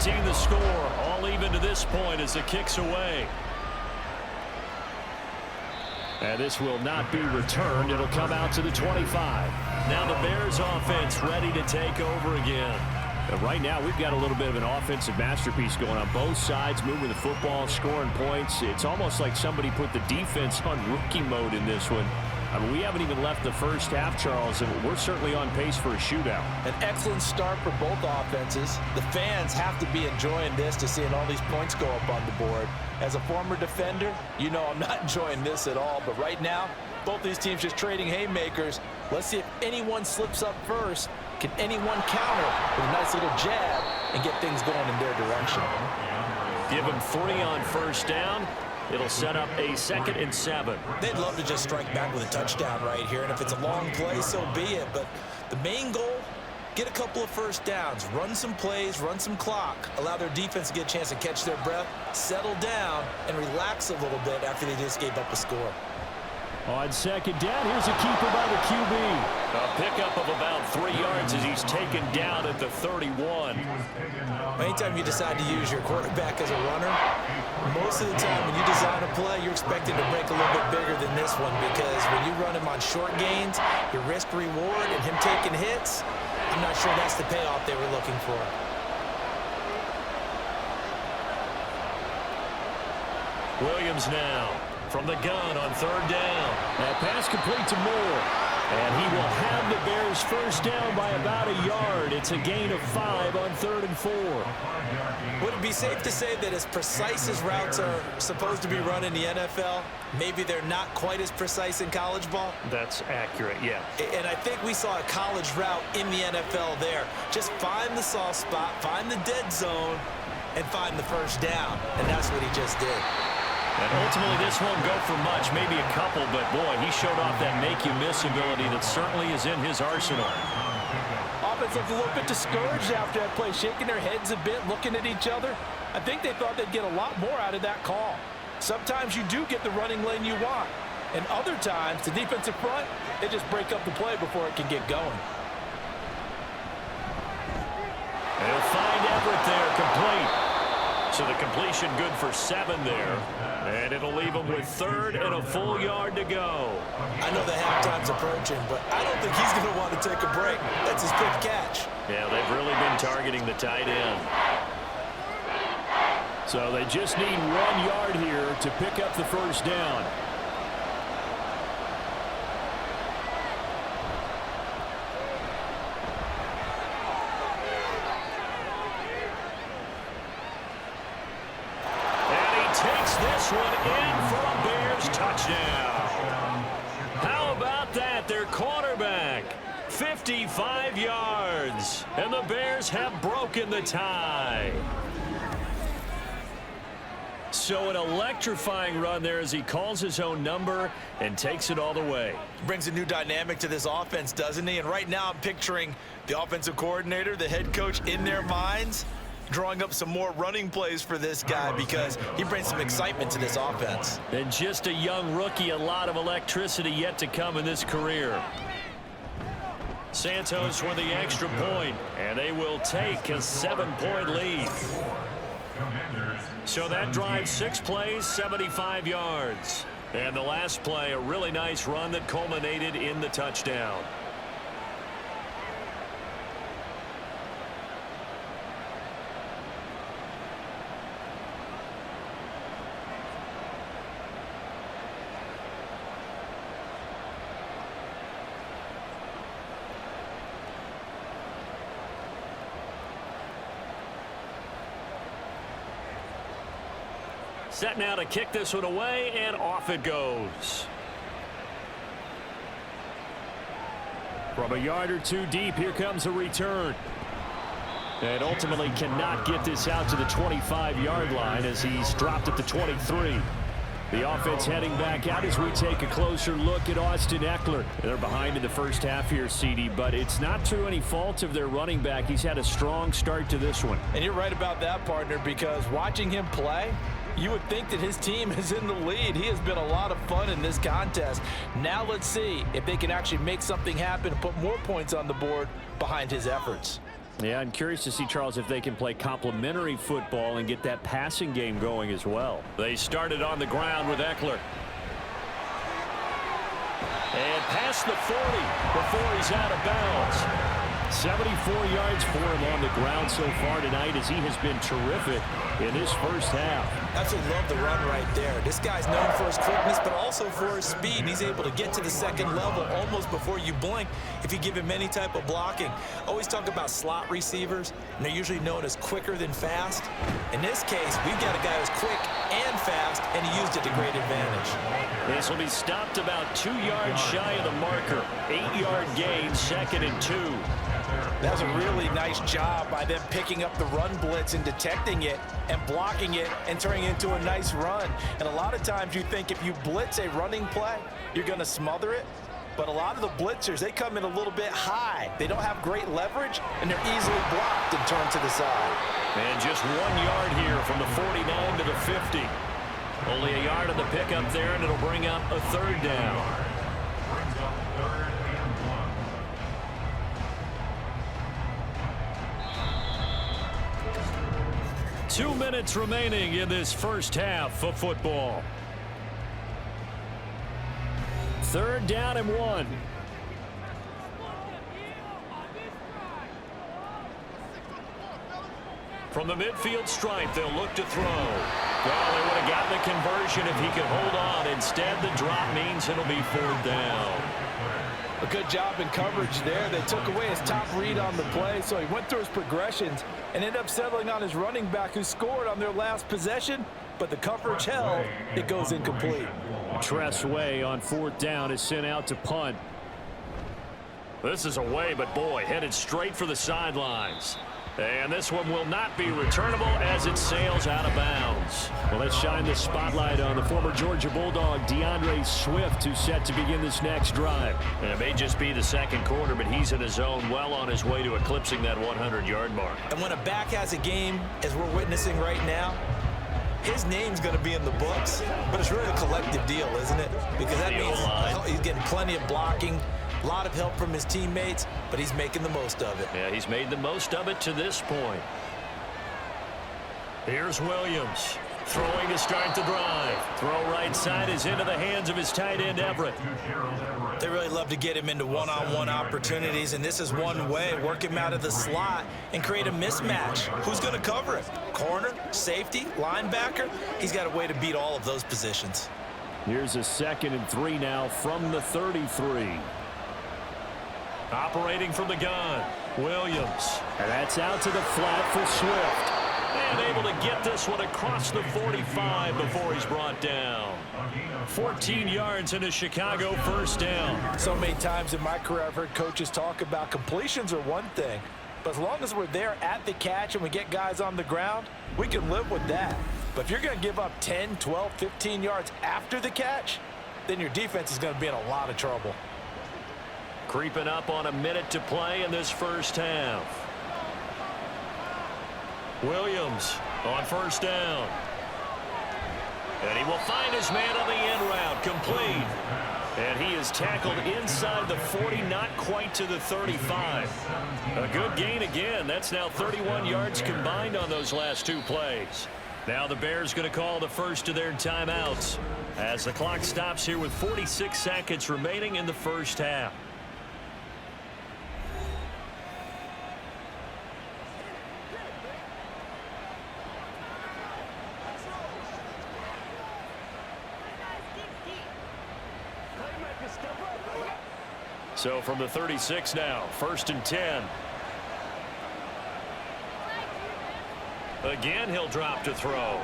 The score, all even to this point as the kick's away. And this will not be returned. It'll come out to the 25. Now the Bears offense ready to take over again. But right now we've got a little bit of an offensive masterpiece going on both sides, moving the football, scoring points. It's almost like somebody put the defense on rookie mode in this one. I mean, we haven't even left the first half, Charles, and we're certainly on pace for a shootout. An excellent start for both offenses. The fans have to be enjoying this to seeing all these points go up on the board. As a former defender, you know I'm not enjoying this at all. But right now, both these teams just trading haymakers. Let's see if anyone slips up first. Can anyone counter with a nice little jab and get things going in their direction? Give them 3 on first down. It'll set up a 2nd and 7. They'd love to just strike back with a touchdown right here, and if it's a long play, so be it. But the main goal, get a couple of first downs, run some plays, run some clock, allow their defense to get a chance to catch their breath, settle down, and relax a little bit after they just gave up a score. On 2nd down, here's a keeper by the QB. A pickup of about 3 yards as he's taken down at the 31. Anytime you decide to use your quarterback as a runner, most of the time when you design a play, you're expecting to break a little bit bigger than this one, because when you run him on short gains, your risk-reward and him taking hits, I'm not sure that's the payoff they were looking for. Williams now from the gun on 3rd down. That pass complete to Moore. And he will have the Bears first down by about a yard. It's a gain of 5 on 3rd and 4. Would it be safe to say that as precise as routes are supposed to be run in the NFL, maybe they're not quite as precise in college ball? That's accurate, yeah. And I think we saw a college route in the NFL there. Just find the soft spot, find the dead zone, and find the first down. And that's what he just did. And ultimately, this won't go for much, maybe a couple, but boy, he showed off that make-you-miss ability that certainly is in his arsenal. Offense looked a little bit discouraged after that play, shaking their heads a bit, looking at each other. I think they thought they'd get a lot more out of that call. Sometimes you do get the running lane you want, and other times, the defensive front, they just break up the play before it can get going. They'll find Everett there, complete. So the completion good for 7 there. And it'll leave him with 3rd and a full yard to go. I know the halftime's approaching, but I don't think he's going to want to take a break. That's his quick catch. Yeah, they've really been targeting the tight end. So they just need 1 yard here to pick up the first down. This one in for a Bears touchdown. How about that? Their quarterback, 55 yards. And the Bears have broken the tie. So an electrifying run there as he calls his own number and takes it all the way. Brings a new dynamic to this offense, doesn't he? And right now I'm picturing the offensive coordinator, the head coach in their minds, drawing up some more running plays for this guy because he brings some excitement to this offense. And just a young rookie, a lot of electricity yet to come in this career. Santos for the extra point, and they will take a 7-point lead. So that drives 6 plays, 75 yards. And the last play, a really nice run that culminated in the touchdown. Set now to kick this one away, and off it goes. From a yard or two deep, here comes a return. And ultimately cannot get this out to the 25-yard line as he's dropped at the 23. The offense heading back out as we take a closer look at Austin Eckler. They're behind in the first half here, CD, but it's not through any fault of their running back. He's had a strong start to this one. And you're right about that, partner, because watching him play, you would think that his team is in the lead. He has been a lot of fun in this contest. Now let's see if they can actually make something happen and put more points on the board behind his efforts. Yeah, I'm curious to see, Charles, if they can play complementary football and get that passing game going as well. They started on the ground with Eckler. And past the 40 before he's out of bounds. 74 yards for him on the ground so far tonight as he has been terrific in this first half. Absolutely love the run right there. This guy's known for his quickness, but also for his speed. And he's able to get to the second level almost before you blink if you give him any type of blocking. Always talk about slot receivers, and they're usually known as quicker than fast. In this case, we've got a guy who's quick and fast, and he used it to great advantage. This will be stopped about 2 yards shy of the marker. 8-yard gain, 2nd and 2. That was a really nice job by them picking up the run blitz and detecting it and blocking it and turning it into a nice run. And a lot of times you think if you blitz a running play, you're going to smother it. But a lot of the blitzers, they come in a little bit high. They don't have great leverage, and they're easily blocked and turned to the side. And just 1 yard here from the 49 to the 50. Only a yard on the pickup there, and it'll bring up a 3rd down. 2 minutes remaining in this first half of football. 3rd down and 1. From the midfield stripe, they'll look to throw. Well, they would have gotten the conversion if he could hold on. Instead, the drop means it'll be 4th down. A good job in coverage there. They took away his top read on the play, so he went through his progressions and ended up settling on his running back who scored on their last possession, but the coverage held. It goes incomplete. Tressway on 4th down is sent out to punt. This is away, but boy, headed straight for the sidelines. And this one will not be returnable as it sails out of bounds. Well, let's shine the spotlight on the former Georgia Bulldog, DeAndre Swift, who's set to begin this next drive. And it may just be the 2nd quarter, but he's in his zone, well on his way to eclipsing that 100-yard mark. And when a back has a game, as we're witnessing right now, his name's going to be in the books. But it's really a collective deal, isn't it? Because that means he's getting plenty of blocking, a lot of help from his teammates, but he's making the most of it. Yeah, he's made the most of it to this point. Here's Williams throwing to start the drive. Throw right side is into the hands of his tight end, Everett. They really love to get him into one-on-one opportunities, and this is one way. Work him out of the slot and create a mismatch. Who's going to cover him? Corner, safety, linebacker? He's got a way to beat all of those positions. Here's a 2nd and 3 now from the 33. Operating from the gun, Williams. And that's out to the flat for Swift. And able to get this one across the 45 before he's brought down. 14 yards in a Chicago 1st down. So many times in my career I've heard coaches talk about completions are one thing, but as long as we're there at the catch and we get guys on the ground, we can live with that. But if you're going to give up 10, 12, 15 yards after the catch, then your defense is going to be in a lot of trouble. Creeping up on a minute to play in this first half. Williams on 1st down. And he will find his man on the end route, complete. And he is tackled inside the 40, not quite to the 35. A good gain again. That's now 31 yards combined on those last 2 plays. Now the Bears going to call the first of their timeouts as the clock stops here with 46 seconds remaining in the first half. So from the 36 now, 1st and 10. Again, he'll drop to throw.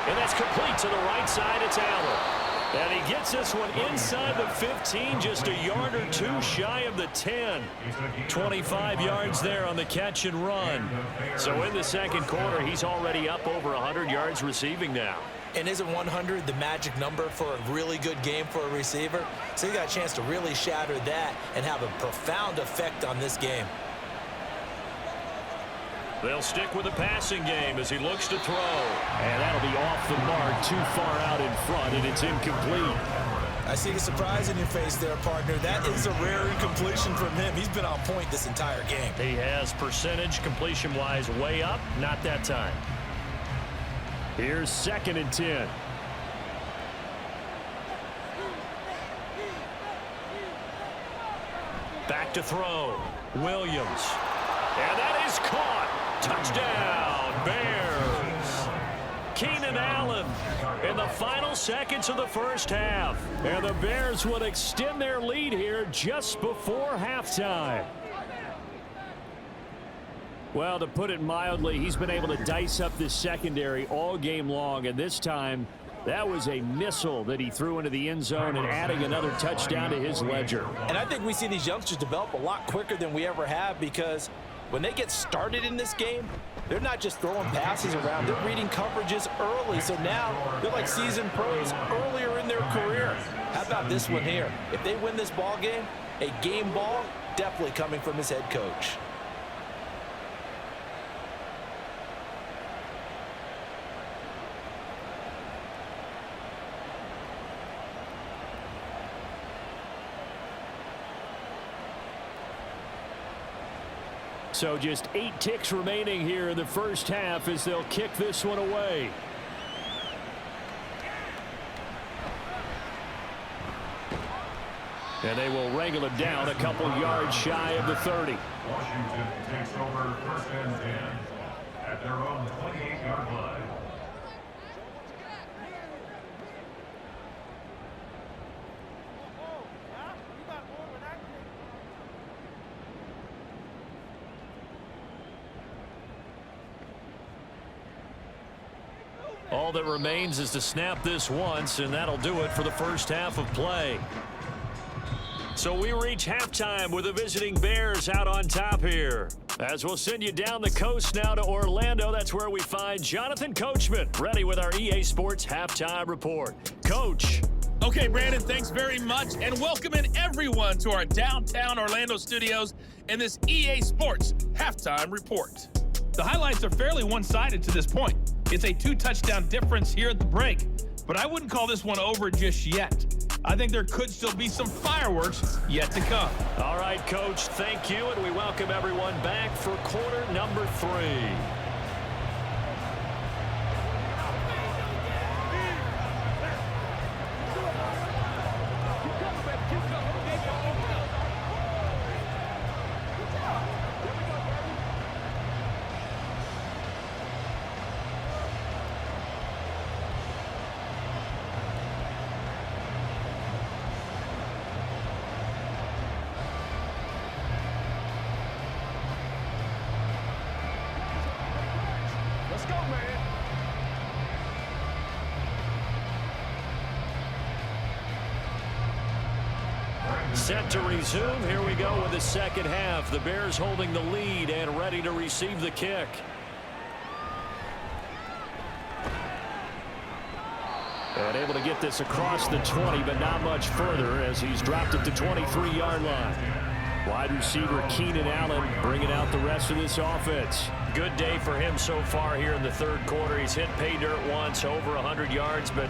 And that's complete to the right side. It's Allen. And he gets this one inside the 15, just a yard or two shy of the 10. 25 yards there on the catch and run. So in the second quarter, he's already up over 100 yards receiving now. And isn't 100 the magic number for a really good game for a receiver? So he got a chance to really shatter that and have a profound effect on this game. They'll stick with the passing game as he looks to throw. And that'll be off the mark, too far out in front, and it's incomplete. I see the surprise in your face there, partner. That is a rare incompletion from him. He's been on point this entire game. He has percentage completion-wise way up, not that time. Here's 2nd and 10. Back to throw. Williams. And that is caught. Touchdown, Bears. Keenan Allen in the final seconds of the first half. And the Bears would extend their lead here just before halftime. Well, to put it mildly, he's been able to dice up this secondary all game long. And this time, that was a missile that he threw into the end zone and adding another touchdown to his ledger. And I think we see these youngsters develop a lot quicker than we ever have, because when they get started in this game, they're not just throwing passes around. They're reading coverages early. So now they're like seasoned pros earlier in their career. How about this one here? If they win this ball game, a game ball definitely coming from his head coach. So just 8 ticks remaining here in the first half as they'll kick this one away. And they will wrangle it down a couple yards shy of the 30. Washington takes over 1st and 10 at their own 28-yard line. All that remains is to snap this once, and that'll do it for the first half of play. So we reach halftime with the visiting Bears out on top here. As we'll send you down the coast now to Orlando, that's where we find Jonathan Coachman, ready with our EA Sports Halftime Report. Coach. Okay, Brandon, thanks very much, and welcome in everyone to our downtown Orlando studios in this EA Sports Halftime Report. The highlights are fairly one-sided to this point. It's a 2-touchdown difference here at the break, but I wouldn't call this one over just yet. I think there could still be some fireworks yet to come. All right, Coach, thank you, and we welcome everyone back for quarter number 3. Set to resume. Here we go with the second half. The Bears holding the lead and ready to receive the kick. And able to get this across the 20, but not much further as he's dropped it to 23-yard line. Wide receiver Keenan Allen bringing out the rest of this offense. Good day for him so far here in the third quarter. He's hit pay dirt once, over 100 yards, but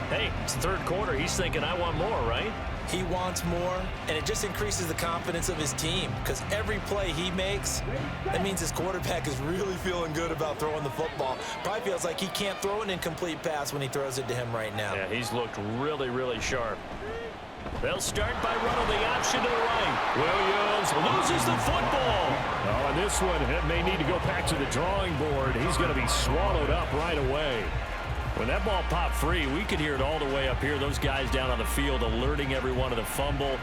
hey, it's the third quarter. He's thinking, I want more, right? He wants more, and it just increases the confidence of his team, because every play he makes, that means his quarterback is really feeling good about throwing the football. Probably feels like he can't throw an incomplete pass when he throws it to him right now. Yeah, he's looked really, really sharp. They'll start by running the option to the right. Williams loses the football. Oh, and this one, it may need to go back to the drawing board. He's going to be swallowed up right away. When that ball popped free, we could hear it all the way up here. Those guys down on the field alerting everyone of the fumble.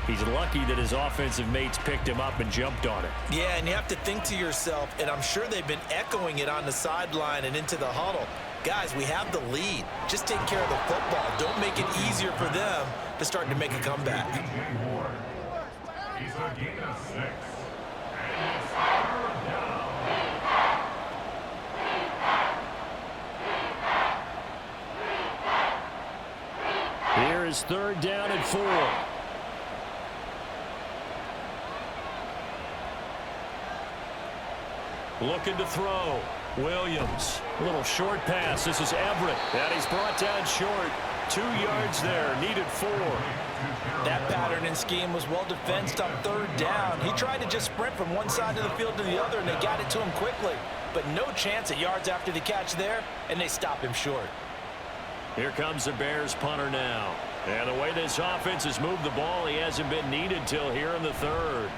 He's lucky that his offensive mates picked him up and jumped on it. Yeah, and you have to think to yourself, and I'm sure they've been echoing it on the sideline and into the huddle. Guys, we have the lead. Just take care of the football. Don't make it easier for them to start to make a comeback. He's a gain of 6. And it's 3rd down. Here is 3rd down and 4. Looking to throw. Williams. A little short pass. This is Everett. And he's brought down short. 2 yards there. Needed 4. That pattern and scheme was well defensed on 3rd down. He tried to just sprint from one side of the field to the other, and they got it to him quickly. But no chance at yards after the catch there, and they stop him short. Here comes the Bears punter now. And the way this offense has moved the ball, he hasn't been needed till here in the 3rd.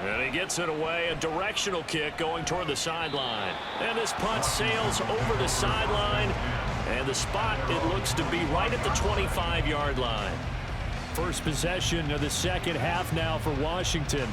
And he gets it away, a directional kick going toward the sideline. And this punt sails over the sideline. And the spot, it looks to be right at the 25-yard line. First possession of the second half now for Washington.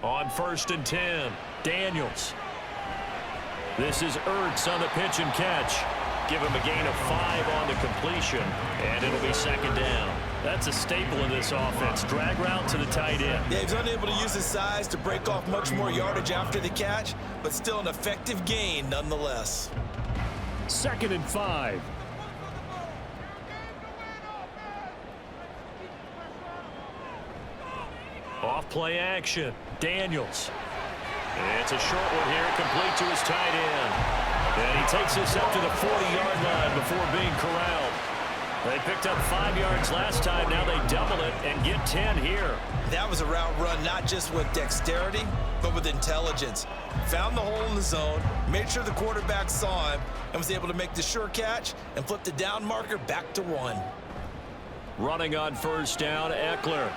On 1st and 10, Daniels. This is Ertz on the pitch and catch. Give him a gain of 5 on the completion, and it'll be 2nd down. That's a staple in this offense. Drag route to the tight end. Yeah, he's unable to use his size to break off much more yardage after the catch, but still an effective gain nonetheless. 2nd and 5. Off play action. Daniels. It's a short one here, complete to his tight end. And he takes this up to the 40-yard line before being corralled. They picked up 5 yards last time. Now they double it and get 10 here. That was a route run not just with dexterity, but with intelligence. Found the hole in the zone, made sure the quarterback saw him, and was able to make the sure catch and flip the down marker back to 1. Running on 1st down, Eckler.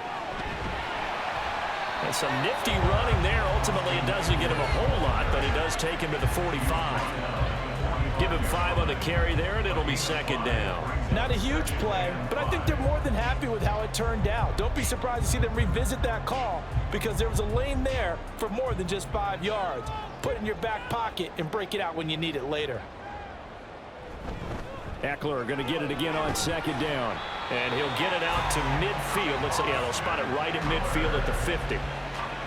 And some nifty running there. Ultimately, it doesn't get him a whole lot, but it does take him to the 45. Give him 5 on the carry there, and it'll be 2nd down. Not a huge play, but I think they're more than happy with how it turned out. Don't be surprised to see them revisit that call because there was a lane there for more than just 5 yards. Put it in your back pocket and break it out when you need it later. Eckler going to get it again on 2nd down. And he'll get it out to midfield. Let's say, yeah, they'll spot it right at midfield at the 50.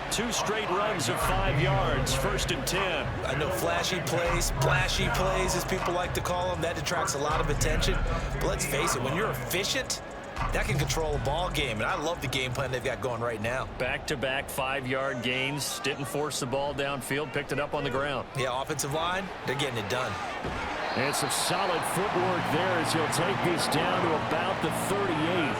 2 straight runs of 5 yards, 1st and 10. I know flashy plays, splashy plays, as people like to call them, that attracts a lot of attention. But let's face it, when you're efficient, that can control a ball game. And I love the game plan they've got going right now. Back-to-back 5-yard gains. Didn't force the ball downfield. Picked it up on the ground. Yeah, offensive line, they're getting it done. And some solid footwork there as he'll take this down to about the 38.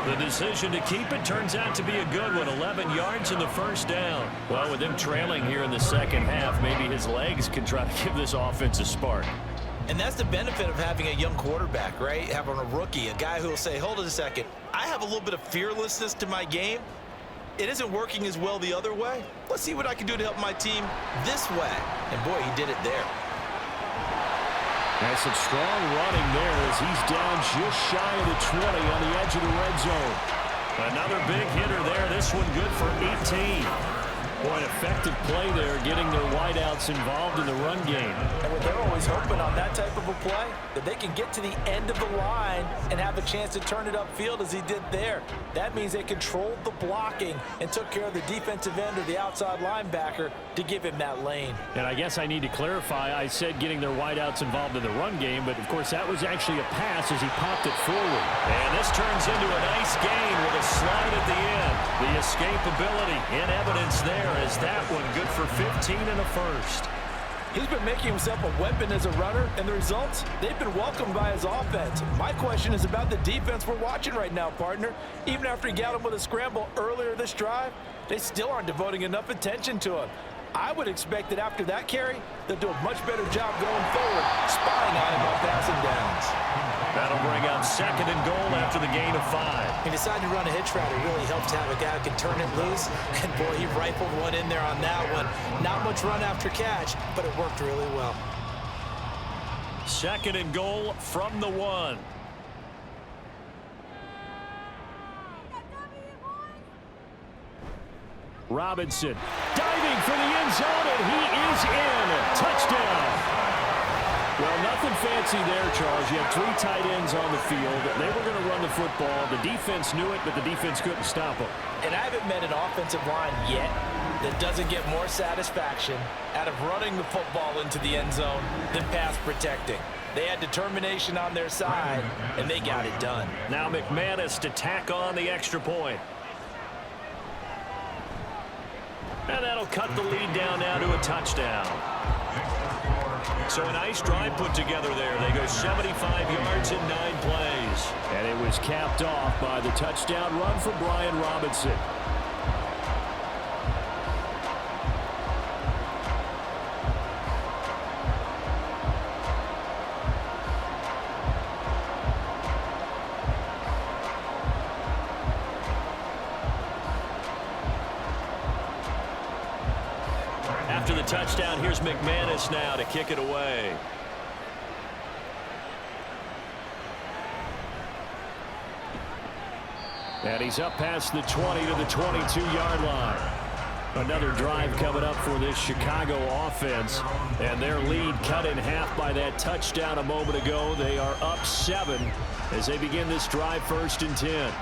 The decision to keep it turns out to be a good one. 11 yards in the 1st down. Well, with them trailing here in the second half, maybe his legs can try to give this offense a spark. And that's the benefit of having a young quarterback, right? Having a rookie, a guy who will say, hold it a second, I have a little bit of fearlessness to my game. It isn't working as well the other way. Let's see what I can do to help my team this way. And boy, he did it there. And some strong running there as he's down just shy of the 20 on the edge of the red zone. Another big hitter there. This one good for 18. Boy, an effective play there, getting their wideouts involved in the run game. And what they're always hoping on that type of a play, that they can get to the end of the line and have a chance to turn it upfield as he did there. That means they controlled the blocking and took care of the defensive end or the outside linebacker to give him that lane. And I guess I need to clarify, I said getting their wideouts involved in the run game, but of course that was actually a pass as he popped it forward. And this turns into a nice gain with a slide at the end. The escapability in evidence there as that one good for 15 and a 1st. He's been making himself a weapon as a runner, and the results, they've been welcomed by his offense. My question is about the defense we're watching right now, partner. Even after he got him with a scramble earlier this drive, they still aren't devoting enough attention to him. I would expect that after that carry, they'll do a much better job going forward, spying on him on passing downs. That'll bring up 2nd and goal after the gain of 5. He decided to run a hitch route. It really helps to have a guy who can turn it loose. And, boy, he rifled one in there on that one. Not much run after catch, but it worked really well. 2nd and goal from the 1. Robinson diving for the end zone, and he is in. Touchdown. Well, nothing fancy there, Charles. You had 3 tight ends on the field. They were going to run the football. The defense knew it, but the defense couldn't stop them. And I haven't met an offensive line yet that doesn't get more satisfaction out of running the football into the end zone than pass protecting. They had determination on their side, and they got it done. Now McManus to tack on the extra point. And that'll cut the lead down now to a touchdown. So a nice drive put together there. They go 75 yards in 9 plays. And it was capped off by the touchdown run from Brian Robinson. After the touchdown, here's McManus now to kick it away. And he's up past the 20 to the 22-yard line. Another drive coming up for this Chicago offense. And their lead cut in half by that touchdown a moment ago. They are up 7 as they begin this drive 1st and 10.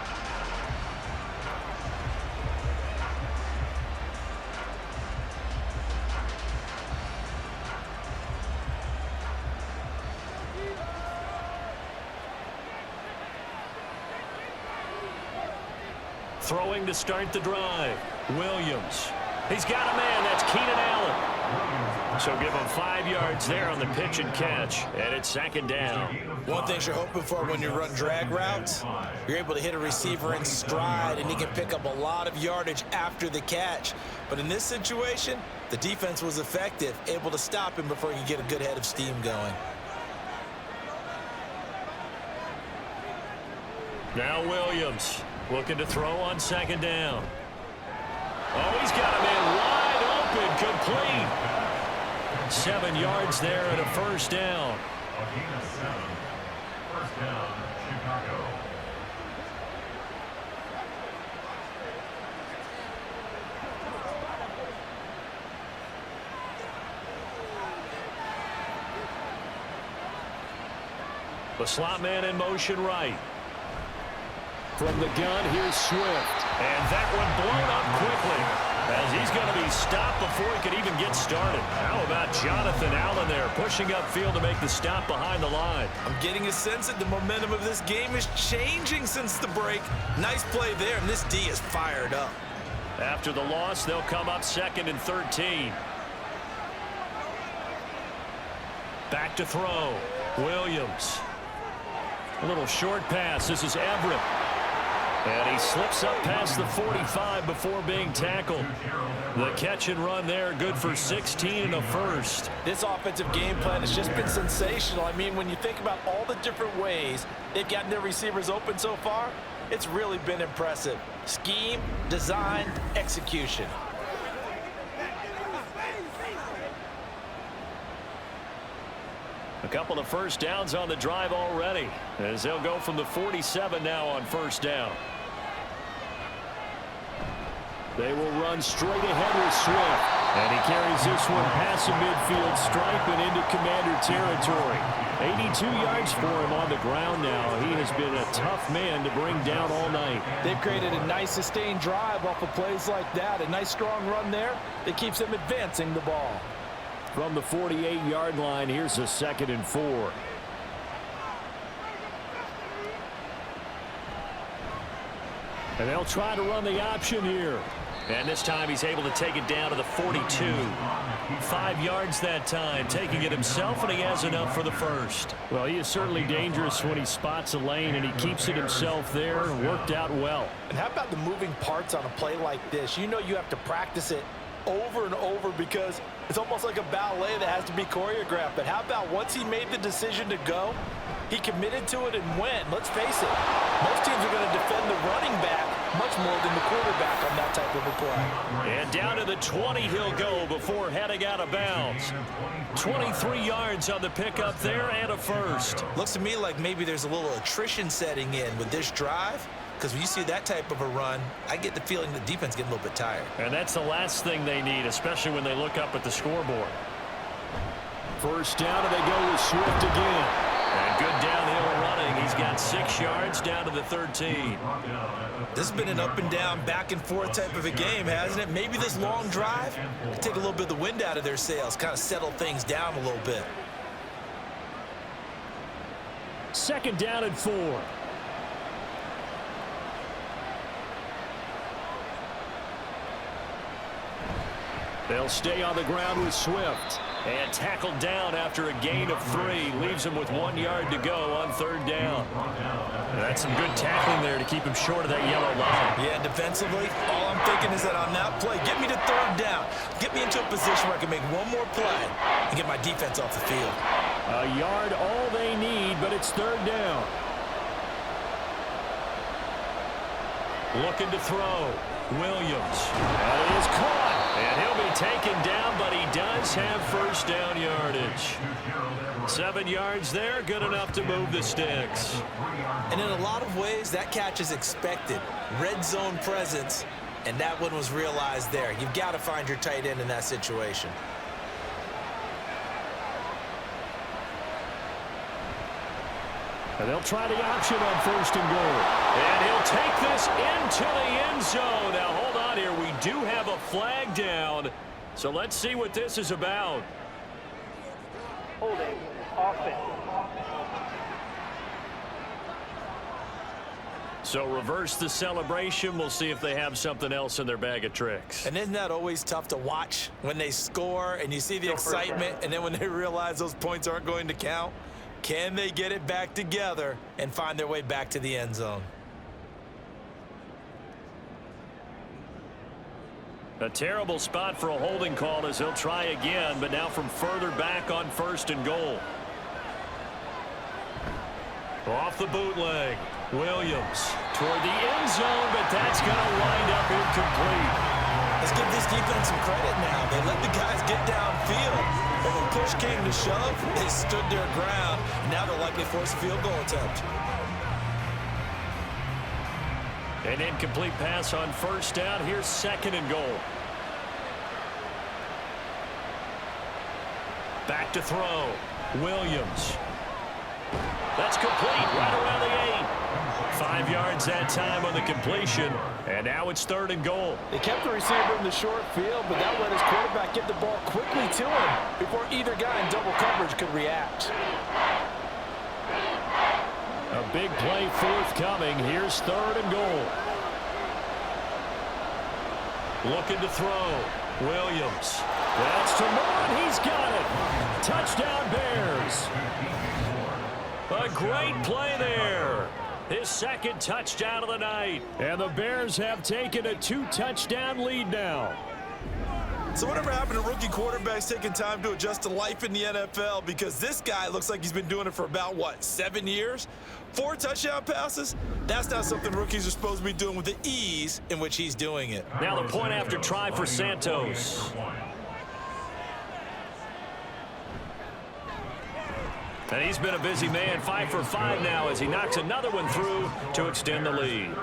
Throwing to start the drive. Williams. He's got a man. That's Keenan Allen. So give him 5 yards there on the pitch and catch. And it's 2nd down. One thing you're hoping for when you run drag routes, you're able to hit a receiver in stride, and he can pick up a lot of yardage after the catch. But in this situation, the defense was effective, able to stop him before he could get a good head of steam going. Now Williams. Looking to throw on 2nd down. Oh, he's got a man wide open, complete. 7 yards there and a 1st down. A gain of 7. 1st down, Chicago. The slot man in motion right. From the gun, here's Swift. And that one blown up quickly as he's going to be stopped before he could even get started. How about Jonathan Allen there pushing upfield to make the stop behind the line? I'm getting a sense that the momentum of this game is changing since the break. Nice play there, and this D is fired up. After the loss, they'll come up 2nd and 13. Back to throw. Williams. A little short pass. This is Everett. And he slips up past the 45 before being tackled. The catch and run there, good for 16 and a 1st. This offensive game plan has just been sensational. I mean, when you think about all the different ways they've gotten their receivers open so far, it's really been impressive. Scheme, design, execution. A couple of 1st downs on the drive already, as they'll go from the 47 now on 1st down. They will run straight ahead with Swift. And he carries this one past the midfield stripe and into Commander territory. 82 yards for him on the ground now. He has been a tough man to bring down all night. They've created a nice sustained drive off of plays like that. A nice strong run there that keeps them advancing the ball. From the 48-yard line, here's a 2nd and 4. And they'll try to run the option here. And this time he's able to take it down to the 42. 5 yards that time, taking it himself, and he has enough for the 1st. Well, he is certainly dangerous when he spots a lane, and he keeps it himself there and worked out well. And how about the moving parts on a play like this? You know you have to practice it over and over because it's almost like a ballet that has to be choreographed. But how about once he made the decision to go, he committed to it and went. Let's face it, most teams are going to defend the running back much more than the quarterback on that type of a play. And down to the 20 he'll go before heading out of bounds. 23 yards on the pickup there and a first. Looks to me like maybe there's a little attrition setting in with this drive, because when you see that type of a run, I get the feeling the defense getting a little bit tired. And that's the last thing they need, especially when they look up at the scoreboard. First down, and they go with Swift again. And good downhill running. He's got 6 yards down to the 13. This has been an up and down, back and forth type of a game, hasn't it? Maybe this long drive will take a little bit of the wind out of their sails, kind of settle things down a little bit. Second down and 4. They'll stay on the ground with Swift. And tackled down after a gain of 3. Leaves him with 1 yard to go on third down. That's some good tackling there to keep him short of that yellow line. Yeah, defensively, all I'm thinking is that on that play, get me to third down. Get me into a position where I can make one more play and get my defense off the field. A yard all they need, but it's third down. Looking to throw. Williams. That is caught. And he'll be taken down, but he does have first down yardage. 7 yards there, good enough to move the sticks. And in a lot of ways, that catch is expected. Red zone presence, and that one was realized there. You've got to find your tight end in that situation. And they'll try the option on first and goal. And he'll take this into the end zone. Now, hold on here. We do have a flag down. So let's see what this is about. Holding. Offense. So reverse the celebration. We'll see if they have something else in their bag of tricks. And isn't that always tough to watch when they score and you see the excitement, and then when they realize those points aren't going to count? Can they get it back together and find their way back to the end zone? A terrible spot for a holding call as he'll try again, but now from further back on first and goal. Off the bootleg. Williams toward the end zone, but that's going to wind up incomplete. Let's give this defense some credit now. They let the guys get downfield. But when push came to shove, they stood their ground. Now they'll likely force a field goal attempt. An incomplete pass on first down. Here's second and goal. Back to throw. Williams. That's complete right around the 8. 5 yards that time on the completion. And now it's third and goal. They kept the receiver in the short field, but that let his quarterback get the ball quickly to him before either guy in double coverage could react. A big play forthcoming. Here's third and goal. Looking to throw. Williams. That's to Moore, and he's got it. Touchdown Bears. A great play there. His second touchdown of the night. And the Bears have taken a 2-touchdown lead now. So whatever happened to rookie quarterbacks taking time to adjust to life in the NFL? Because this guy looks like he's been doing it for about, 7 years? 4 touchdown passes? That's not something rookies are supposed to be doing with the ease in which he's doing it. Now the point after try for Santos. And he's been a busy man, 5 for 5 now as he knocks another one through to extend the lead.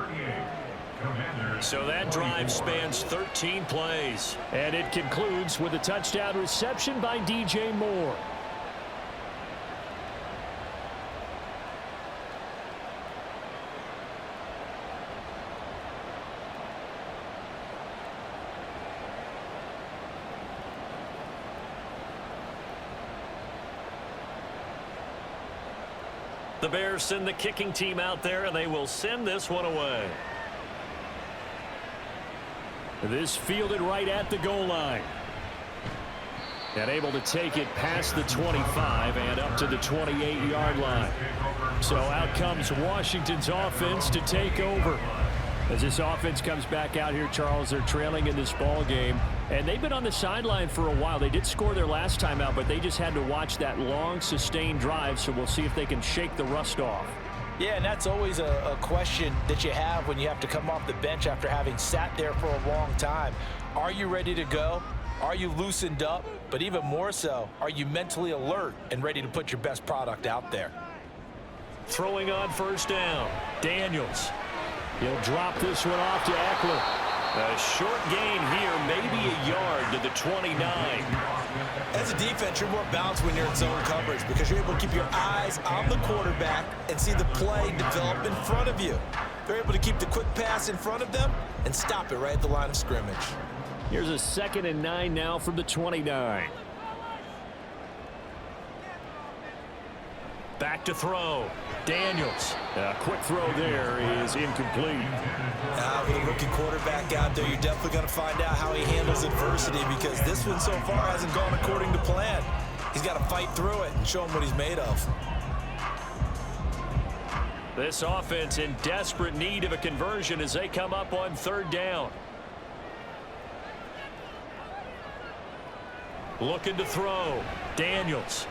So that drive spans 13 plays. And it concludes with a touchdown reception by DJ Moore. The Bears send the kicking team out there, and they will send this one away. This fielded right at the goal line. And able to take it past the 25 and up to the 28-yard line. So out comes Washington's offense to take over. As this offense comes back out here, Charles, they're trailing in this ball game. And they've been on the sideline for a while. They did score their last time out, but they just had to watch that long, sustained drive, so we'll see if they can shake the rust off. Yeah, and that's always a question that you have when you have to come off the bench after having sat there for a long time. Are you ready to go? Are you loosened up? But even more so, are you mentally alert and ready to put your best product out there? Throwing on first down, Daniels. He'll drop this one off to Eckler. A short gain here, maybe a yard to the 29. As a defense, you're more balanced when you're in zone coverage because you're able to keep your eyes on the quarterback and see the play develop in front of you. They're able to keep the quick pass in front of them and stop it right at the line of scrimmage. Here's a 2nd and 9 now from the 29. Back to throw. Daniels. A quick throw there is incomplete. With a rookie quarterback out there, you're definitely going to find out how he handles adversity because this one so far hasn't gone according to plan. He's got to fight through it and show him what he's made of. This offense in desperate need of a conversion as they come up on 3rd down. Looking to throw. Daniels.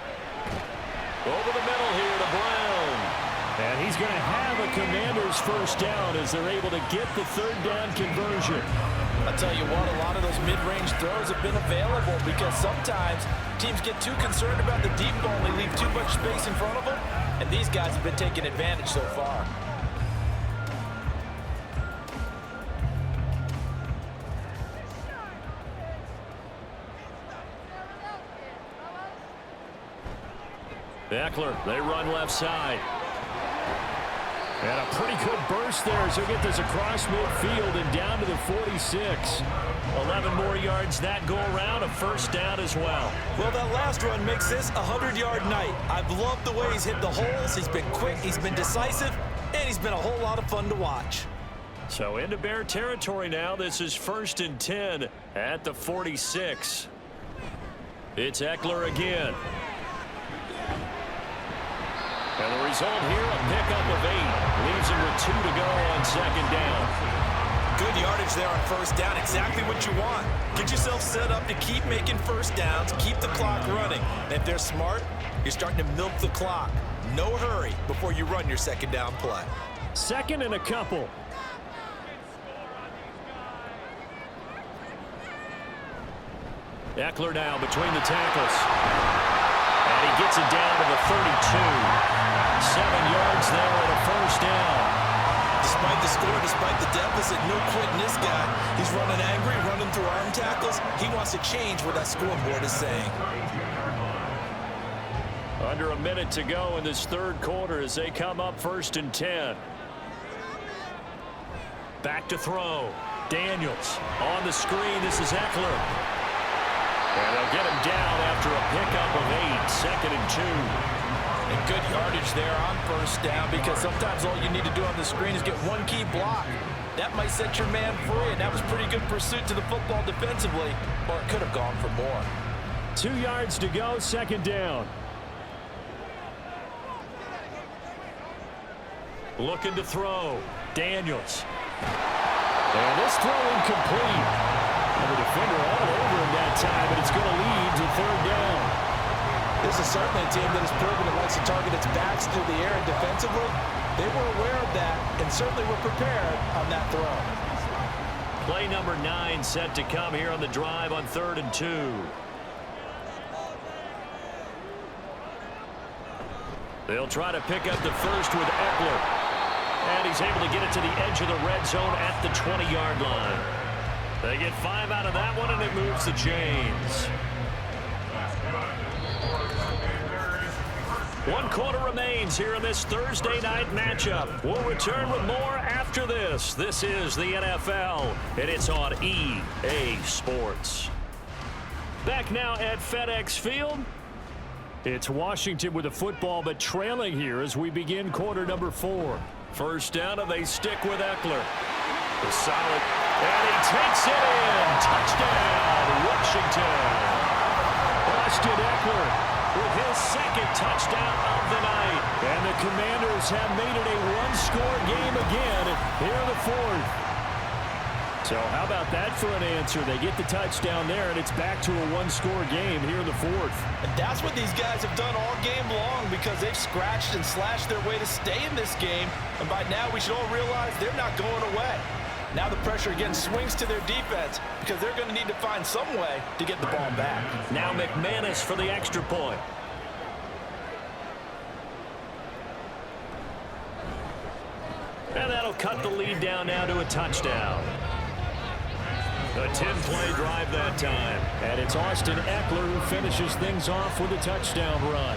Over the middle here to Brown. And he's going to have a Commanders first down as they're able to get the 3rd down conversion. I'll tell you what, a lot of those mid-range throws have been available because sometimes teams get too concerned about the deep ball and they leave too much space in front of them. And these guys have been taking advantage so far. Eckler, they run left side. And a pretty good burst there as he'll get this across midfield and down to the 46. 11 more yards that go around, a first down as well. Well, that last run makes this a 100-yard night. I've loved the way he's hit the holes. He's been quick, he's been decisive, and he's been a whole lot of fun to watch. So into Bear territory now. This is 1st and 10 at the 46. It's Eckler again. And the result here, a pickup of 8. Leaves him with 2 to go on 2nd down. Good yardage there on first down. Exactly what you want. Get yourself set up to keep making first downs, keep the clock running. And if they're smart, you're starting to milk the clock. No hurry before you run your 2nd down play. 2nd and a couple. Eckler now between the tackles. And he gets it down to the 32. 7 yards there and a first down. Despite the score, despite the deficit, no quitting this guy. He's running angry, running through arm tackles. He wants to change what that scoreboard is saying. Under a minute to go in this 3rd quarter as they come up 1st and 10. Back to throw. Daniels on the screen. This is Eckler. And they'll get him down after a pickup of 8. 2nd and 2. And good yardage there on first down because sometimes all you need to do on the screen is get one key block. That might set your man free, and that was pretty good pursuit to the football defensively, or it could have gone for more. 2 yards to go, 2nd down. Looking to throw. Daniels. And this throw incomplete. And the defender all over him that time, but it's going to lead to 3rd down. This is certainly a team that has proven it likes to target its backs through the air and defensively. They were aware of that and certainly were prepared on that throw. Play number 9 set to come here on the drive on 3rd and 2. They'll try to pick up the first with Eckler. And he's able to get it to the edge of the red zone at the 20-yard line. They get 5 out of that one, and it moves to James. 1 quarter remains here in this Thursday night matchup. We'll return with more after this. This is the NFL, and it's on EA Sports. Back now at FedEx Field. It's Washington with the football, but trailing here as we begin quarter number 4. First down, and they stick with Eckler. The solid, and he takes it in. Touchdown, Washington. Austin Eckler with his 2nd touchdown of the night. And the Commanders have made it a one-score game again here in the 4th. So how about that for an answer? They get the touchdown there, and it's back to a one-score game here in the fourth. And that's what these guys have done all game long because they've scratched and slashed their way to stay in this game. And by now, we should all realize they're not going away. Now the pressure again swings to their defense because they're going to need to find some way to get the ball back. Now McManus for the extra point. And that'll cut the lead down now to a touchdown. A 10-play drive that time. And it's Austin Eckler who finishes things off with a touchdown run.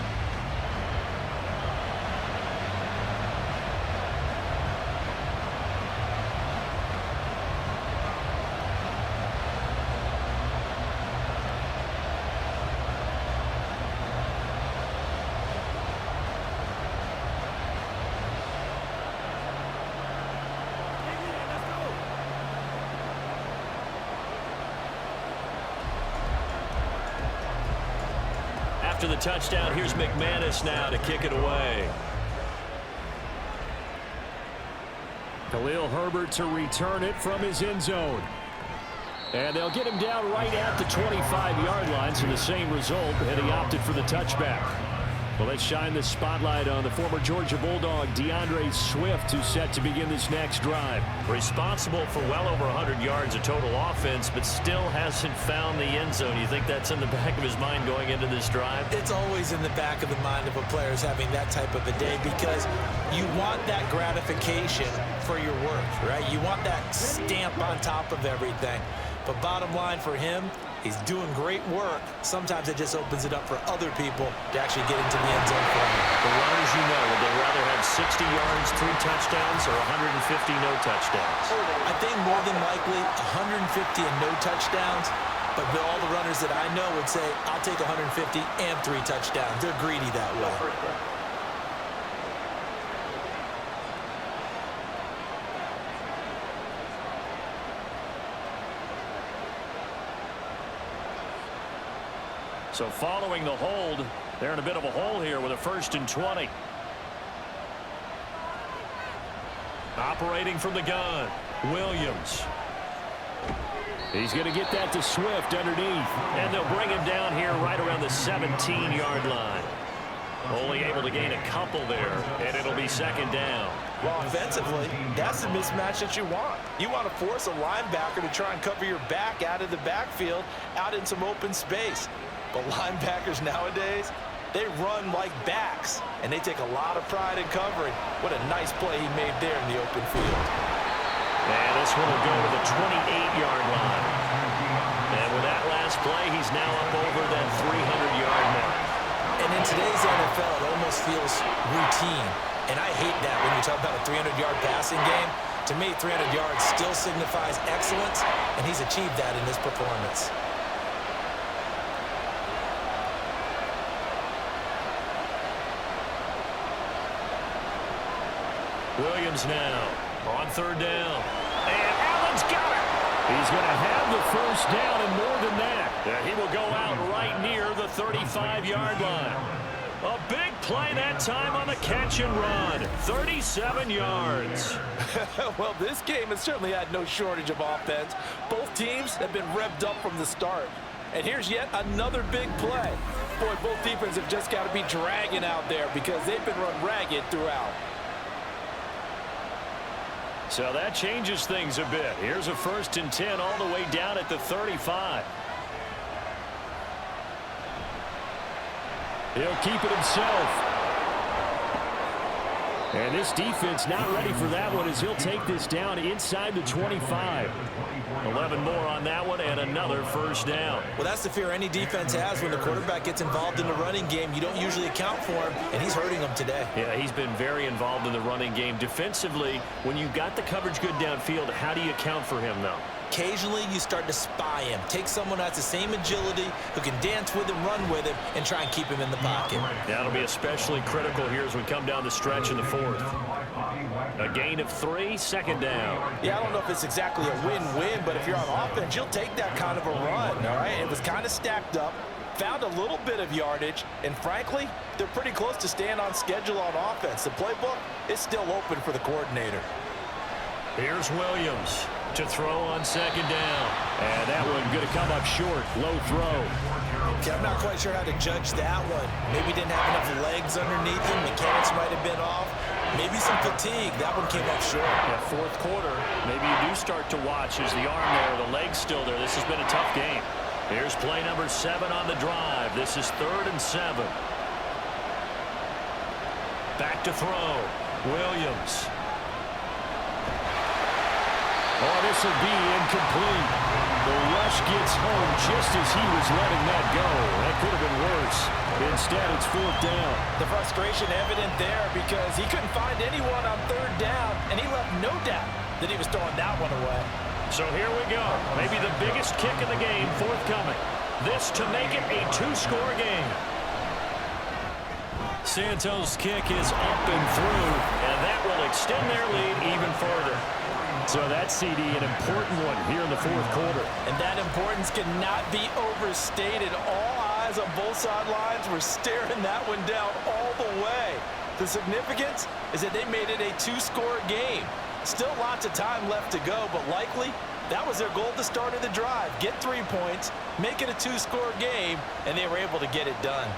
After the touchdown, here's McManus now to kick it away. Khalil Herbert to return it from his end zone. And they'll get him down right at the 25-yard line, so the same result, and he opted for the touchback. Well, let's shine the spotlight on the former Georgia Bulldog, DeAndre Swift, who's set to begin this next drive. Responsible for well over 100 yards of total offense, but still hasn't found the end zone. You think that's in the back of his mind going into this drive? It's always in the back of the mind of a player having that type of a day because you want that gratification for your work, right? You want that stamp on top of everything. But bottom line for him, he's doing great work. Sometimes it just opens it up for other people to actually get into the end zone for him. The runners, you know, would they rather have 60 yards, 3 touchdowns, or 150 no touchdowns? I think more than likely 150 and no touchdowns. But all the runners that I know would say, I'll take 150 and 3 touchdowns. They're greedy that way. So following the hold, they're in a bit of a hole here with a 1st and 20. Operating from the gun, Williams. He's going to get that to Swift underneath. And they'll bring him down here right around the 17-yard line. Only able to gain a couple there, and it'll be 2nd down. Well, offensively, that's the mismatch that you want. You want to force a linebacker to try and cover your back out of the backfield, out in some open space. But linebackers nowadays, they run like backs, and they take a lot of pride in covering. What a nice play he made there in the open field. And this one will go to the 28-yard line. And with that last play, he's now up over that 300-yard mark. And in today's NFL, it almost feels routine. And I hate that when you talk about a 300-yard passing game. To me, 300 yards still signifies excellence, and he's achieved that in this performance. Williams now on 3rd down. And Allen's got it. He's going to have the 1st down and more than that. He will go out right near the 35-yard line. A big play that time on the catch and run. 37 yards. Well, this game has certainly had no shortage of offense. Both teams have been revved up from the start. And here's yet another big play. Boy, both defenses have just got to be dragging out there because they've been run ragged throughout. So that changes things a bit. Here's a 1st and 10 all the way down at the 35. He'll keep it himself. And this defense not ready for that one as he'll take this down inside the 25. 11 more on that one and another 1st down. Well, that's the fear any defense has when the quarterback gets involved in the running game. You don't usually account for him, and he's hurting them today. Yeah, he's been very involved in the running game. Defensively, when you've got the coverage good downfield, how do you account for him, though? Occasionally, you start to spy him. Take someone who has the same agility, who can dance with him, run with him, and try and keep him in the pocket. That'll be especially critical here as we come down the stretch in the 4th. A gain of 3, 2nd down. Yeah, I don't know if it's exactly a win-win, but if you're on offense, you'll take that kind of a run, all right? It was kind of stacked up, found a little bit of yardage, and frankly, they're pretty close to staying on schedule on offense. The playbook is still open for the coordinator. Here's Williams. to throw on second down. And that one going to come up short. Low throw. Okay, I'm not quite sure how to judge that one. Maybe he didn't have enough legs underneath him. Mechanics might have been off. Maybe some fatigue. That one came up short. Yeah, fourth quarter, maybe you do start to watch. Is the arm there, the leg's still there. This has been a tough game. Here's play number 7 on the drive. This is 3rd and 7. Back to throw. Williams. Oh, this will be incomplete. The rush gets home just as he was letting that go. That could have been worse. Instead, it's 4th down. The frustration evident there because he couldn't find anyone on 3rd down, and he left no doubt that he was throwing that one away. So here we go. Maybe the biggest kick of the game forthcoming. This to make it a 2-score game. Santos' kick is up and through, and that will extend their lead even further. So that CD, an important one here in the 4th quarter. And that importance cannot be overstated. All eyes on both sidelines were staring that one down all the way. The significance is that they made it a 2-score game. Still lots of time left to go, but likely that was their goal at the start of the drive. Get 3 points, make it a 2-score game, and they were able to get it done.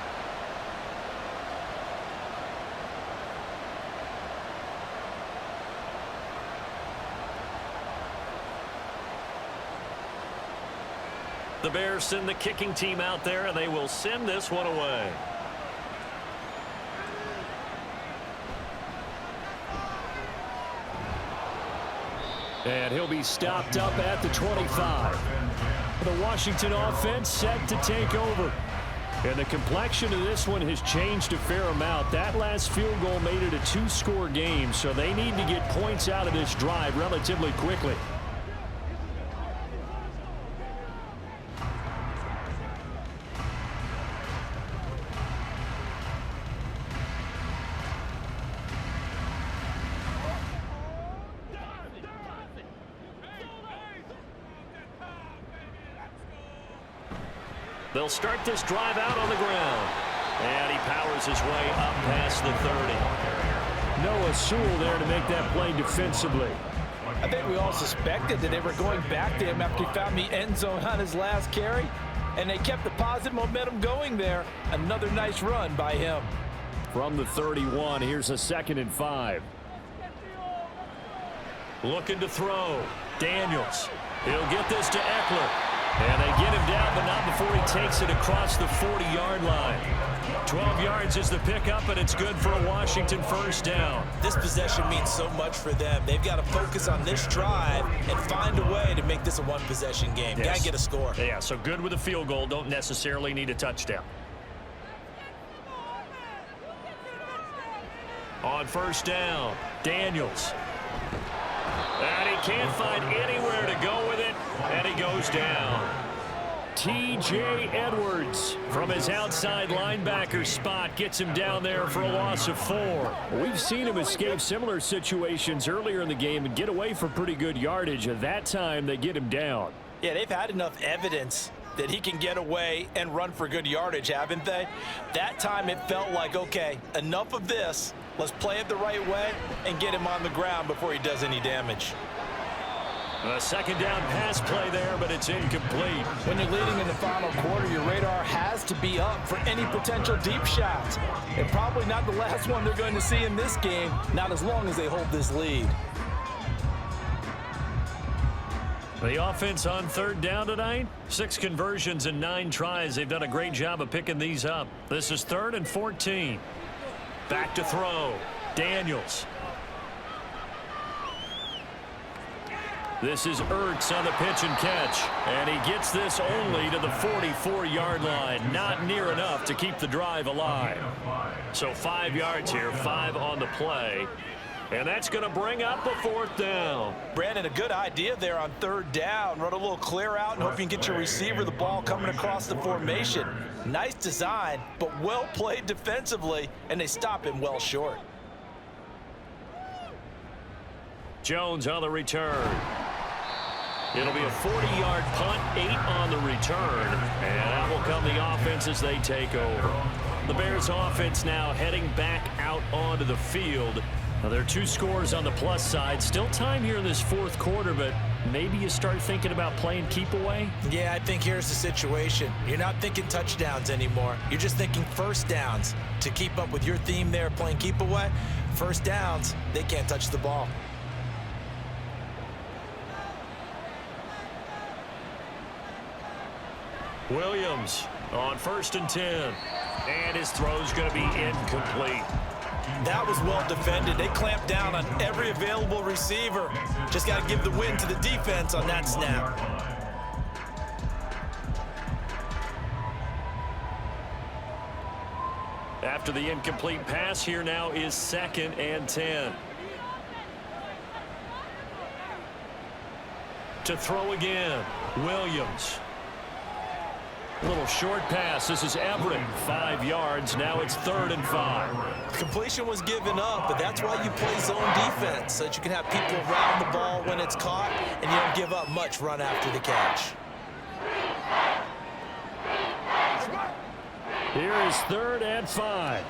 The Bears send the kicking team out there, and they will send this one away. And he'll be stopped up at the 25. The Washington offense set to take over. And the complexion of this one has changed a fair amount. That last field goal made it a 2-score game, so they need to get points out of this drive relatively quickly. They'll start this drive out on the ground. And he powers his way up past the 30. Noah Sewell there to make that play defensively. I think we all suspected that they were going back to him after he found the end zone on his last carry. And they kept the positive momentum going there. Another nice run by him. From the 31, here's a 2nd and 5. Looking to throw. Daniels. He'll get this to Eckler. And they get him down, but not before he takes it across the 40-yard line. 12 yards is the pickup, and it's good for a Washington 1st down. This possession means so much for them. They've got to focus on this drive and find a way to make this a one-possession game. Yes. Got to get a score. Yeah, so good with a field goal. Don't necessarily need a touchdown. On 1st down, Daniels. And he can't find anywhere to go with it, and he goes down. T.J. Edwards from his outside linebacker spot gets him down there for a loss of 4. We've seen him escape similar situations earlier in the game and get away for pretty good yardage. At that time, they get him down. Yeah, they've had enough evidence that he can get away and run for good yardage, haven't they? That time it felt like, okay, enough of this. Let's play it the right way and get him on the ground before he does any damage. A 2nd down pass play there, but it's incomplete. When you're leading in the final quarter, your radar has to be up for any potential deep shots. And probably not the last one they're going to see in this game, not as long as they hold this lead. The offense on 3rd down tonight, 6 conversions and 9 tries. They've done a great job of picking these up. This is 3rd and 14. Back to throw. Daniels. This is Ertz on the pitch and catch. And he gets this only to the 44-yard line. Not near enough to keep the drive alive. So 5 yards here, 5 on the play. And that's going to bring up a 4th down. Brandon, a good idea there on 3rd down. Run a little clear out and hope you can get your receiver the ball coming across the formation. Nice design, but well played defensively, and they stop him well short. Jones on the return. It'll be a 40-yard punt, 8 on the return. And out will come the offense as they take over. The Bears offense now heading back out onto the field. Now, there are 2 scores on the plus side. Still time here in this 4th quarter, but maybe you start thinking about playing keep away? Yeah, I think here's the situation. You're not thinking touchdowns anymore. You're just thinking first downs. To keep up with your theme there, playing keep away, first downs, they can't touch the ball. Williams on 1st and 10. And his throw's going to be incomplete. That was well defended. They clamped down on every available receiver. Just got to give the win to the defense on that snap. After the incomplete pass, here now is 2nd and 10. To throw again, Williams. Little short pass. This is Everett. 5 yards. Now it's 3rd and 5. Completion was given up, but that's why you play zone defense, so that you can have people around the ball when it's caught, and you don't give up much run after the catch. Here is 3rd and 5.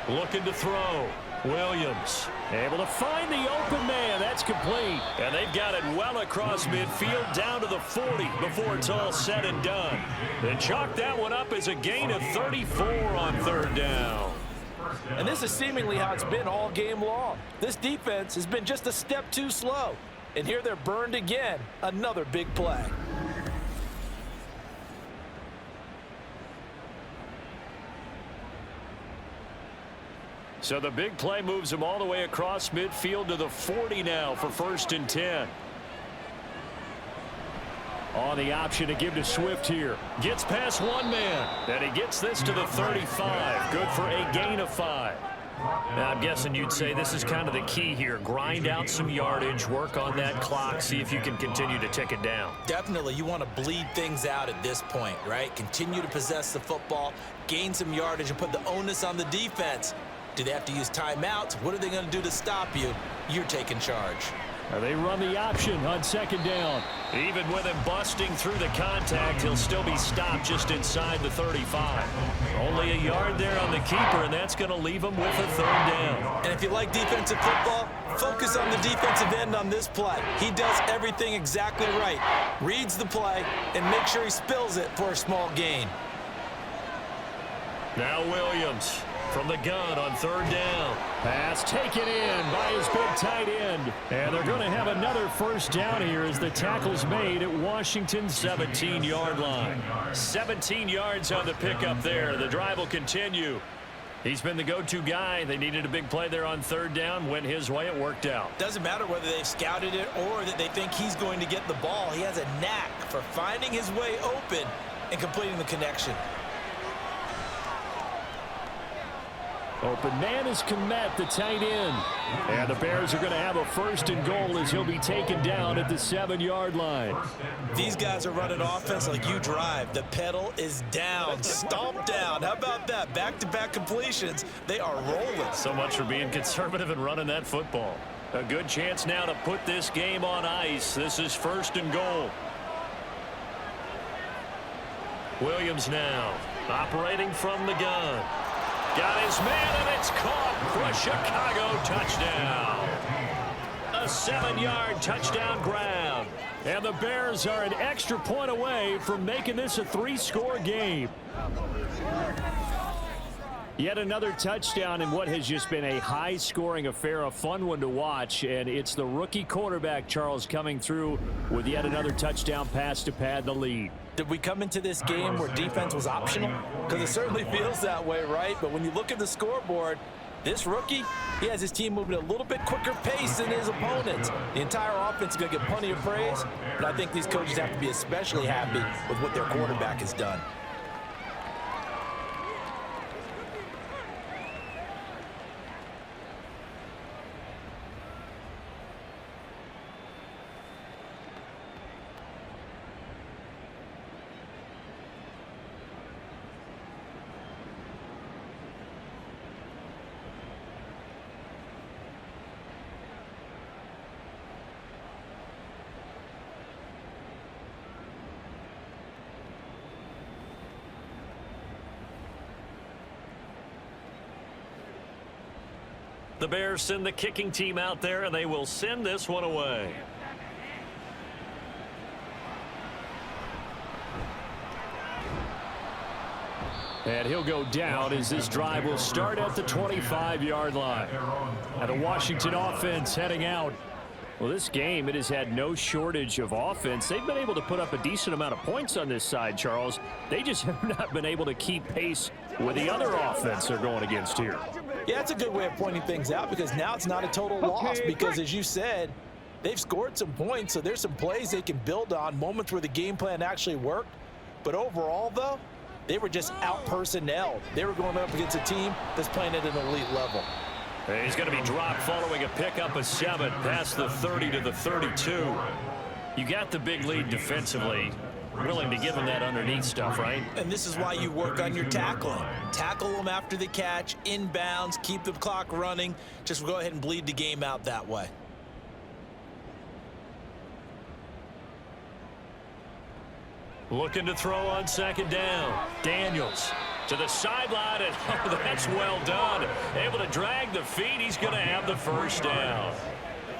Looking to throw. Williams able to find the open man. That's complete. And they've got it well across midfield down to the 40 before it's all said and done. They chalk that one up as a gain of 34 on 3rd down. And this is seemingly how it's been all game long. This defense has been just a step too slow. And here they're burned again. Another big play. So the big play moves them all the way across midfield to the 40 now for 1st and 10. On the option to give to Swift here. Gets past one man. And he gets this to the 35. Good for a gain of 5. Now, I'm guessing you'd say this is kind of the key here. Grind out some yardage, work on that clock, see if you can continue to tick it down. Definitely, you want to bleed things out at this point, right? Continue to possess the football, gain some yardage, and put the onus on the defense. Do they have to use timeouts? What are they going to do to stop you? You're taking charge. They run the option on 2nd down. Even with him busting through the contact, he'll still be stopped just inside the 35. Only a yard there on the keeper, and that's going to leave him with a 3rd down. And if you like defensive football, focus on the defensive end on this play. He does everything exactly right. Reads the play and make sure he spills it for a small gain. Now Williams from the gun on 3rd down. Pass taken in by his big tight end. And they're going to have another 1st down here as the tackle's made at Washington's 17-yard line. 17 yards on the pickup there. The drive will continue. He's been the go-to guy. They needed a big play there on 3rd down. Went his way. It worked out. Doesn't matter whether they've scouted it or that they think he's going to get the ball. He has a knack for finding his way open and completing the connection. Open man is Komet, the tight end. And the Bears are going to have a 1st and goal as he'll be taken down at the 7-yard line. These guys are running offense like you drive. The pedal is down, stomped down. How about that? Back-to-back completions. They are rolling. So much for being conservative and running that football. A good chance now to put this game on ice. This is 1st and goal. Williams now operating from the gun. Got his man, and it's caught for a Chicago touchdown. A 7-yard touchdown grab. And the Bears are an extra point away from making this a 3-score game. Yet another touchdown in what has just been a high-scoring affair, a fun one to watch. And it's the rookie quarterback, Charles, coming through with yet another touchdown pass to pad the lead. Did we come into this game where defense was optional? Because it certainly feels that way, right? But when you look at the scoreboard, this rookie, he has his team moving at a little bit quicker pace than his opponents. The entire offense is going to get plenty of praise, but I think these coaches have to be especially happy with what their quarterback has done. The Bears send the kicking team out there, and they will send this one away. And he'll go down as this drive will start at the 25-yard line. Now the Washington offense heading out. Well, this game, it has had no shortage of offense. They've been able to put up a decent amount of points on this side, Charles. They just have not been able to keep pace with the other offense they're going against here. Yeah, that's a good way of pointing things out because now it's not a total loss because, as you said, they've scored some points, so there's some plays they can build on, moments where the game plan actually worked. But overall, though, they were just out-personnelled. They were going up against a team that's playing at an elite level. He's going to be dropped following a pickup of 7 past the 30 to the 32. You got the big lead defensively. Willing to give them that underneath stuff, right? And this is why you work on your tackling. Tackle them after the catch, inbounds, keep the clock running. Just go ahead and bleed the game out that way. Looking to throw on second down. Daniels to the sideline, and oh, that's well done. Able to drag the feet. He's going to have the first down.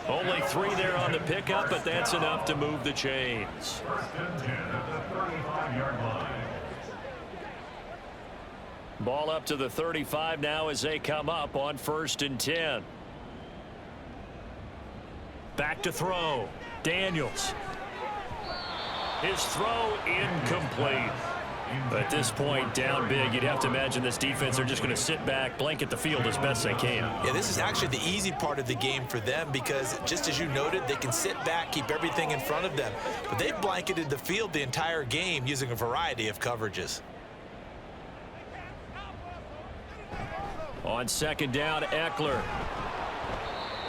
Only 3 there on the pickup, but that's enough to move the chains. First and 10 at the 35-yard line. Ball up to the 35 now as they come up on 1st and 10. Back to throw. Daniels. His throw incomplete. But at this point, down big, you'd have to imagine this defense are just going to sit back, blanket the field as best they can. Yeah, this is actually the easy part of the game for them because, just as you noted, they can sit back, keep everything in front of them. But they've blanketed the field the entire game using a variety of coverages. On second down, Eckler.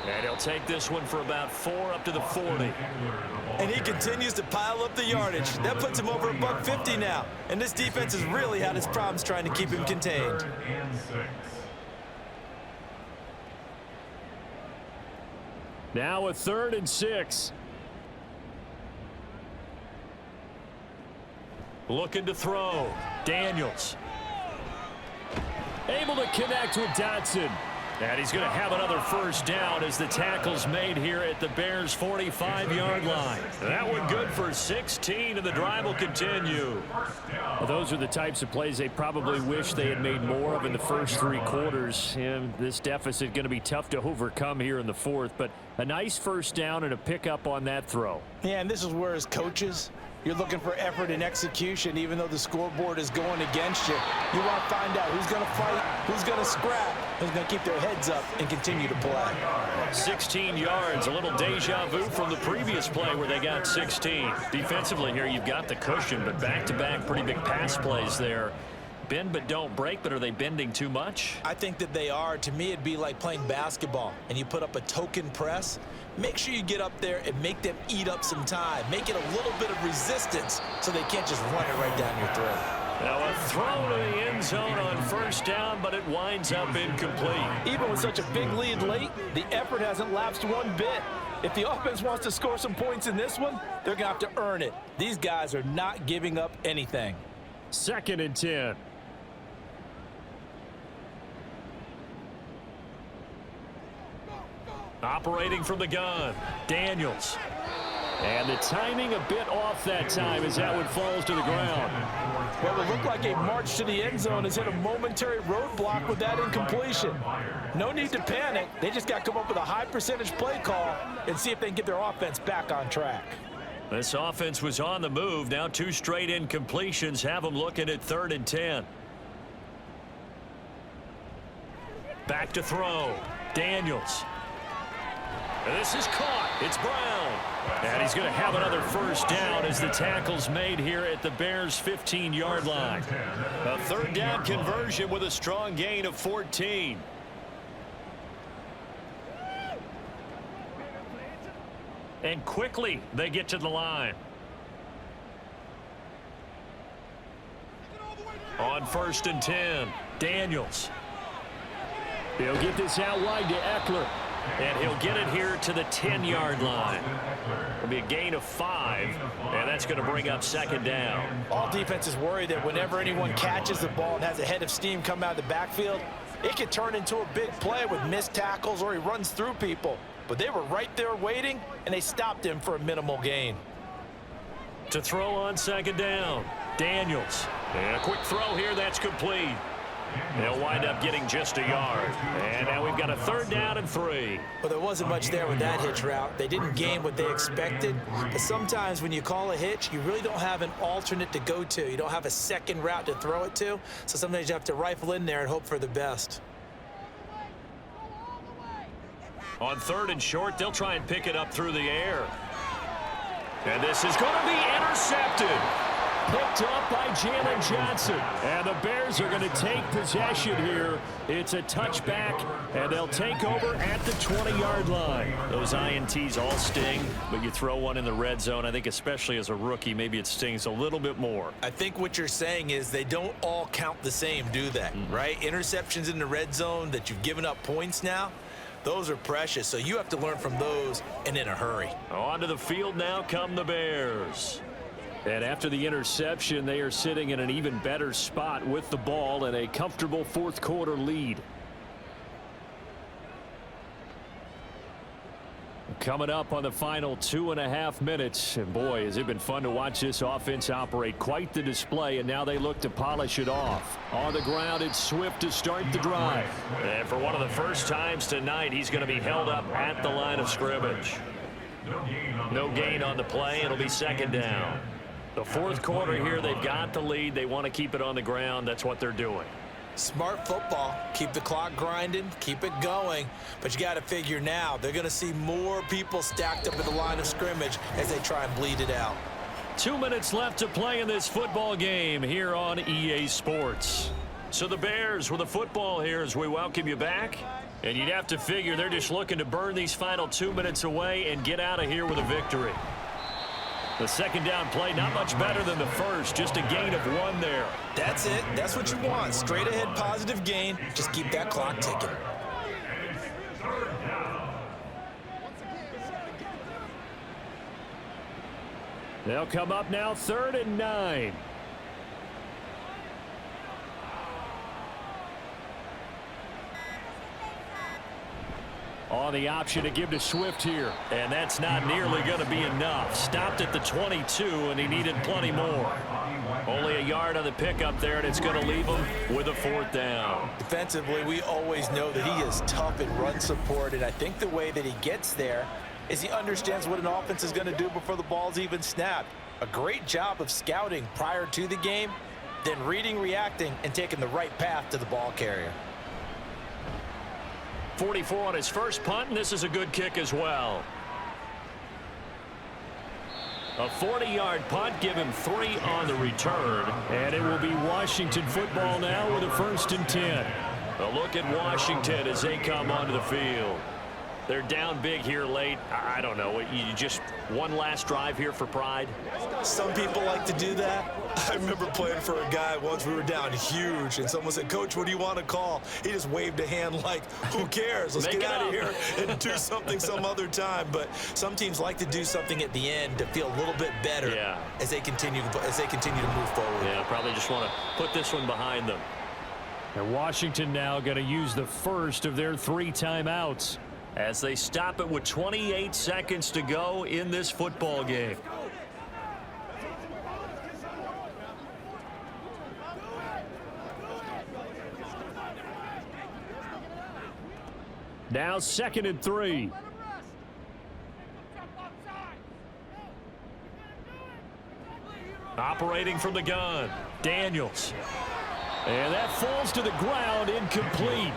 And he'll take this one for about 4 up to the 40. And he continues to pile up the yardage. That puts him over $150 now. And this defense has really had its problems trying to keep him contained. Now a 3rd and 6. Looking to throw. Daniels. Able to connect with Dotson. And he's going to have another first down as the tackle's made here at the Bears' 45-yard line. That one good for 16, and the drive will continue. Well, those are the types of plays they probably wish they had made more of in the first 3 quarters. And this deficit going to be tough to overcome here in the 4th. But a nice first down and a pickup on that throw. Yeah, and this is where, as coaches, you're looking for effort and execution, even though the scoreboard is going against you. You want to find out who's going to fight, who's going to scrap, who's going to keep their heads up and continue to play. 16 yards, a little deja vu from the previous play where they got 16. Defensively here, you've got the cushion, but back-to-back pretty big pass plays there. Bend but don't break, but are they bending too much? I think that they are. To me, it'd be like playing basketball, and you put up a token press. Make sure you get up there and make them eat up some time. Make it a little bit of resistance so they can't just run it right down your throat. Now a throw to the end zone on first down, but it winds up incomplete. Even with such a big lead late, the effort hasn't lapsed one bit. If the offense wants to score some points in this one, they're going to have to earn it. These guys are not giving up anything. 2nd and 10. Operating from the gun, Daniels. And the timing a bit off that time as that one falls to the ground. Well, it looked like a march to the end zone has hit a momentary roadblock with that incompletion. No need to panic. They just got to come up with a high percentage play call and see if they can get their offense back on track. This offense was on the move. Now 2 straight incompletions have them looking at 3rd and 10. Back to throw. Daniels. And this is caught. It's Brown. And he's going to have another first down as the tackle's made here at the Bears' 15-yard line. A 3rd down conversion with a strong gain of 14. And quickly they get to the line. On 1st and 10, Daniels. He'll get this out wide to Eckler. And he'll get it here to the 10-yard line. It'll be a gain of 5, and that's going to bring up 2nd down. All defenses worry that whenever anyone catches the ball and has a head of steam come out of the backfield, It could turn into a big play with missed tackles or he runs through people. But they were right there waiting, and they stopped him for a minimal gain. To throw on second down, Daniels. And a quick throw here, that's complete. They'll wind up getting just a yard. And now we've got a 3rd down and 3. Well, there wasn't much there with that hitch route. They didn't gain what they expected. But sometimes when you call a hitch, you really don't have an alternate to go to. You don't have a second route to throw it to. So sometimes you have to rifle in there and hope for the best. On 3rd and short, they'll try and pick it up through the air. And this is going to be intercepted. Picked up by Jayden Johnson. And the Bears are going to take possession here. It's a touchback, and they'll take over at the 20-yard line. Those INTs all sting, but you throw one in the red zone, I think especially as a rookie, maybe it stings a little bit more. I think what you're saying is they don't all count the same, do they? Right? Interceptions in the red zone that you've given up points now, those are precious, so you have to learn from those and in a hurry. Onto the field now come the Bears. And after the interception, they are sitting in an even better spot with the ball and a comfortable 4th quarter lead. Coming up on the final 2.5 minutes. And boy, has it been fun to watch this offense operate. Quite the display, and now they look to polish it off. On the ground, it's Swift to start the drive. And for one of the first times tonight, he's going to be held up at the line of scrimmage. No gain on the play. It'll be 2nd down. The 4th quarter here, they've got the lead. They want to keep it on the ground. That's what they're doing. Smart football. Keep the clock grinding. Keep it going. But you got to figure now, they're going to see more people stacked up at the line of scrimmage as they try and bleed it out. 2 minutes left to play in this football game here on EA Sports. So the Bears with the football here as we welcome you back. And you'd have to figure they're just looking to burn these final 2 minutes away and get out of here with a victory. The 2nd down play, not much better than the first, just a gain of 1 there. That's it. That's what you want. Straight ahead positive gain. Just keep that clock ticking. They'll come up now 3rd and 9. On the option to give to Swift here. And that's not nearly going to be enough. Stopped at the 22, and he needed plenty more. Only a yard on the pickup there, and it's going to leave him with a 4th down. Defensively, we always know that he is tough in run support, and I think the way that he gets there is he understands what an offense is going to do before the ball's even snapped. A great job of scouting prior to the game, then reading, reacting, and taking the right path to the ball carrier. 44 on his first punt, and this is a good kick as well. A 40-yard punt, give him 3 on the return. And it will be Washington football now with a 1st and 10. A look at Washington as they come onto the field. They're down big here late. I don't know. You just one last drive here for pride? Some people like to do that. I remember playing for a guy once. We were down huge, and someone said, "Coach, what do you want to call?" He just waved a hand like, who cares? Let's get out of here and do something some other time. But some teams like to do something at the end to feel a little bit better as they continue to move forward. Yeah, probably just want to put this one behind them. And Washington now going to use the first of their 3 timeouts as they stop it with 28 seconds to go in this football game. Now 2nd and 3. Operating from the gun, Daniels. And that falls to the ground, incomplete.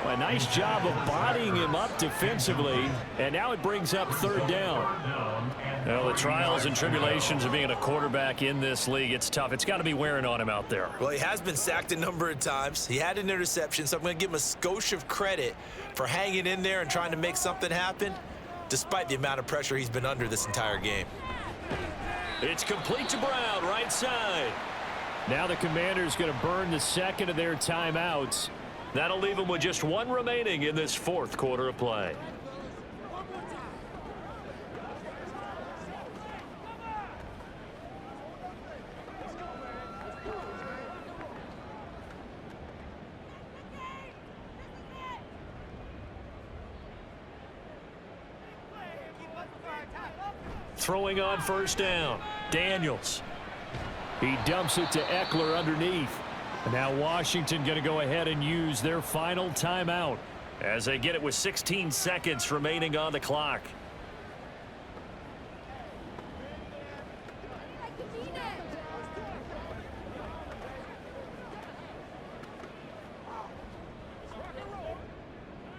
A nice job of bodying him up defensively. And now it brings up 3rd down. Well, the trials and tribulations of being a quarterback in this league, it's tough. It's got to be wearing on him out there. Well, he has been sacked a number of times. He had an interception, so I'm going to give him a skosh of credit for hanging in there and trying to make something happen, despite the amount of pressure he's been under this entire game. It's complete to Brown, right side. Now the Commanders going to burn the 2nd of their timeouts. That'll leave them with just 1 remaining in this 4th quarter of play. throwing on first down. Daniels. He dumps it to Eckler underneath. And now Washington going to go ahead and use their final timeout as they get it with 16 seconds remaining on the clock.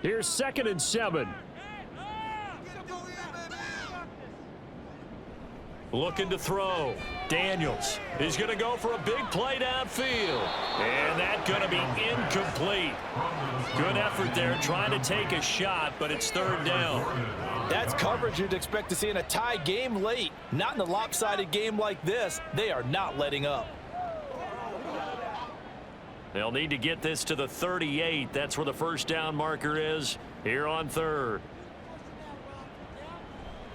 Here's 2nd and 7. Looking to throw. Daniels is going to go for a big play downfield. And that's going to be incomplete. Good effort there trying to take a shot, but it's 3rd down. That's coverage you'd expect to see in a tie game late. Not in a lopsided game like this. They are not letting up. They'll need to get this to the 38. That's where the first down marker is here on 3rd.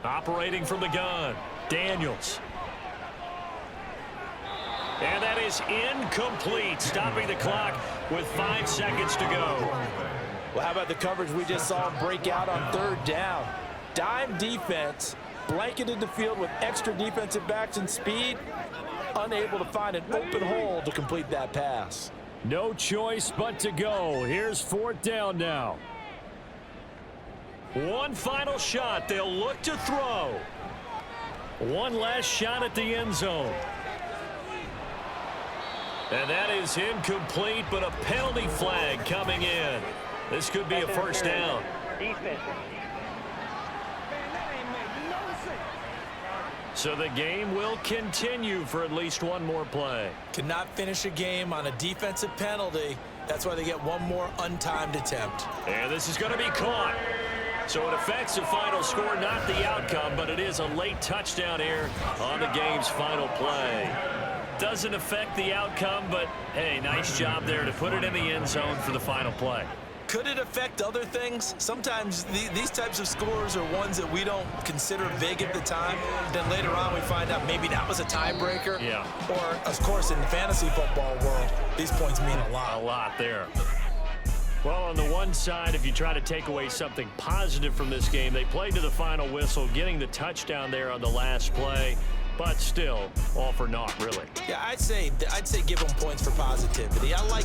Operating from the gun. Daniels. And that is incomplete, stopping the clock with 5 seconds to go. Well, how about the coverage we just saw him break out on 3rd down? Dime defense, blanketed the field with extra defensive backs and speed, unable to find an open hole to complete that pass. No choice but to go. Here's 4th down now. One final shot. They'll look to throw. One last shot at the end zone. And that is incomplete, but a penalty flag coming in. This could be a first down. So the game will continue for at least one more play. Cannot finish a game on a defensive penalty. That's why they get one more untimed attempt. And this is going to be caught. So it affects the final score, not the outcome, but it is a late touchdown here on the game's final play. Doesn't affect the outcome, but hey, nice job there to put it in the end zone for the final play. Could it affect other things? Sometimes these types of scores are ones that we don't consider big at the time. Then later on we find out maybe that was a tiebreaker. Yeah. Or, of course, in the fantasy football world, these points mean a lot. A lot there. Well, on the one side, if you try to take away something positive from this game, they played to the final whistle, getting the touchdown there on the last play. But still, all for naught, really. Yeah, I'd say give them points for positivity. I like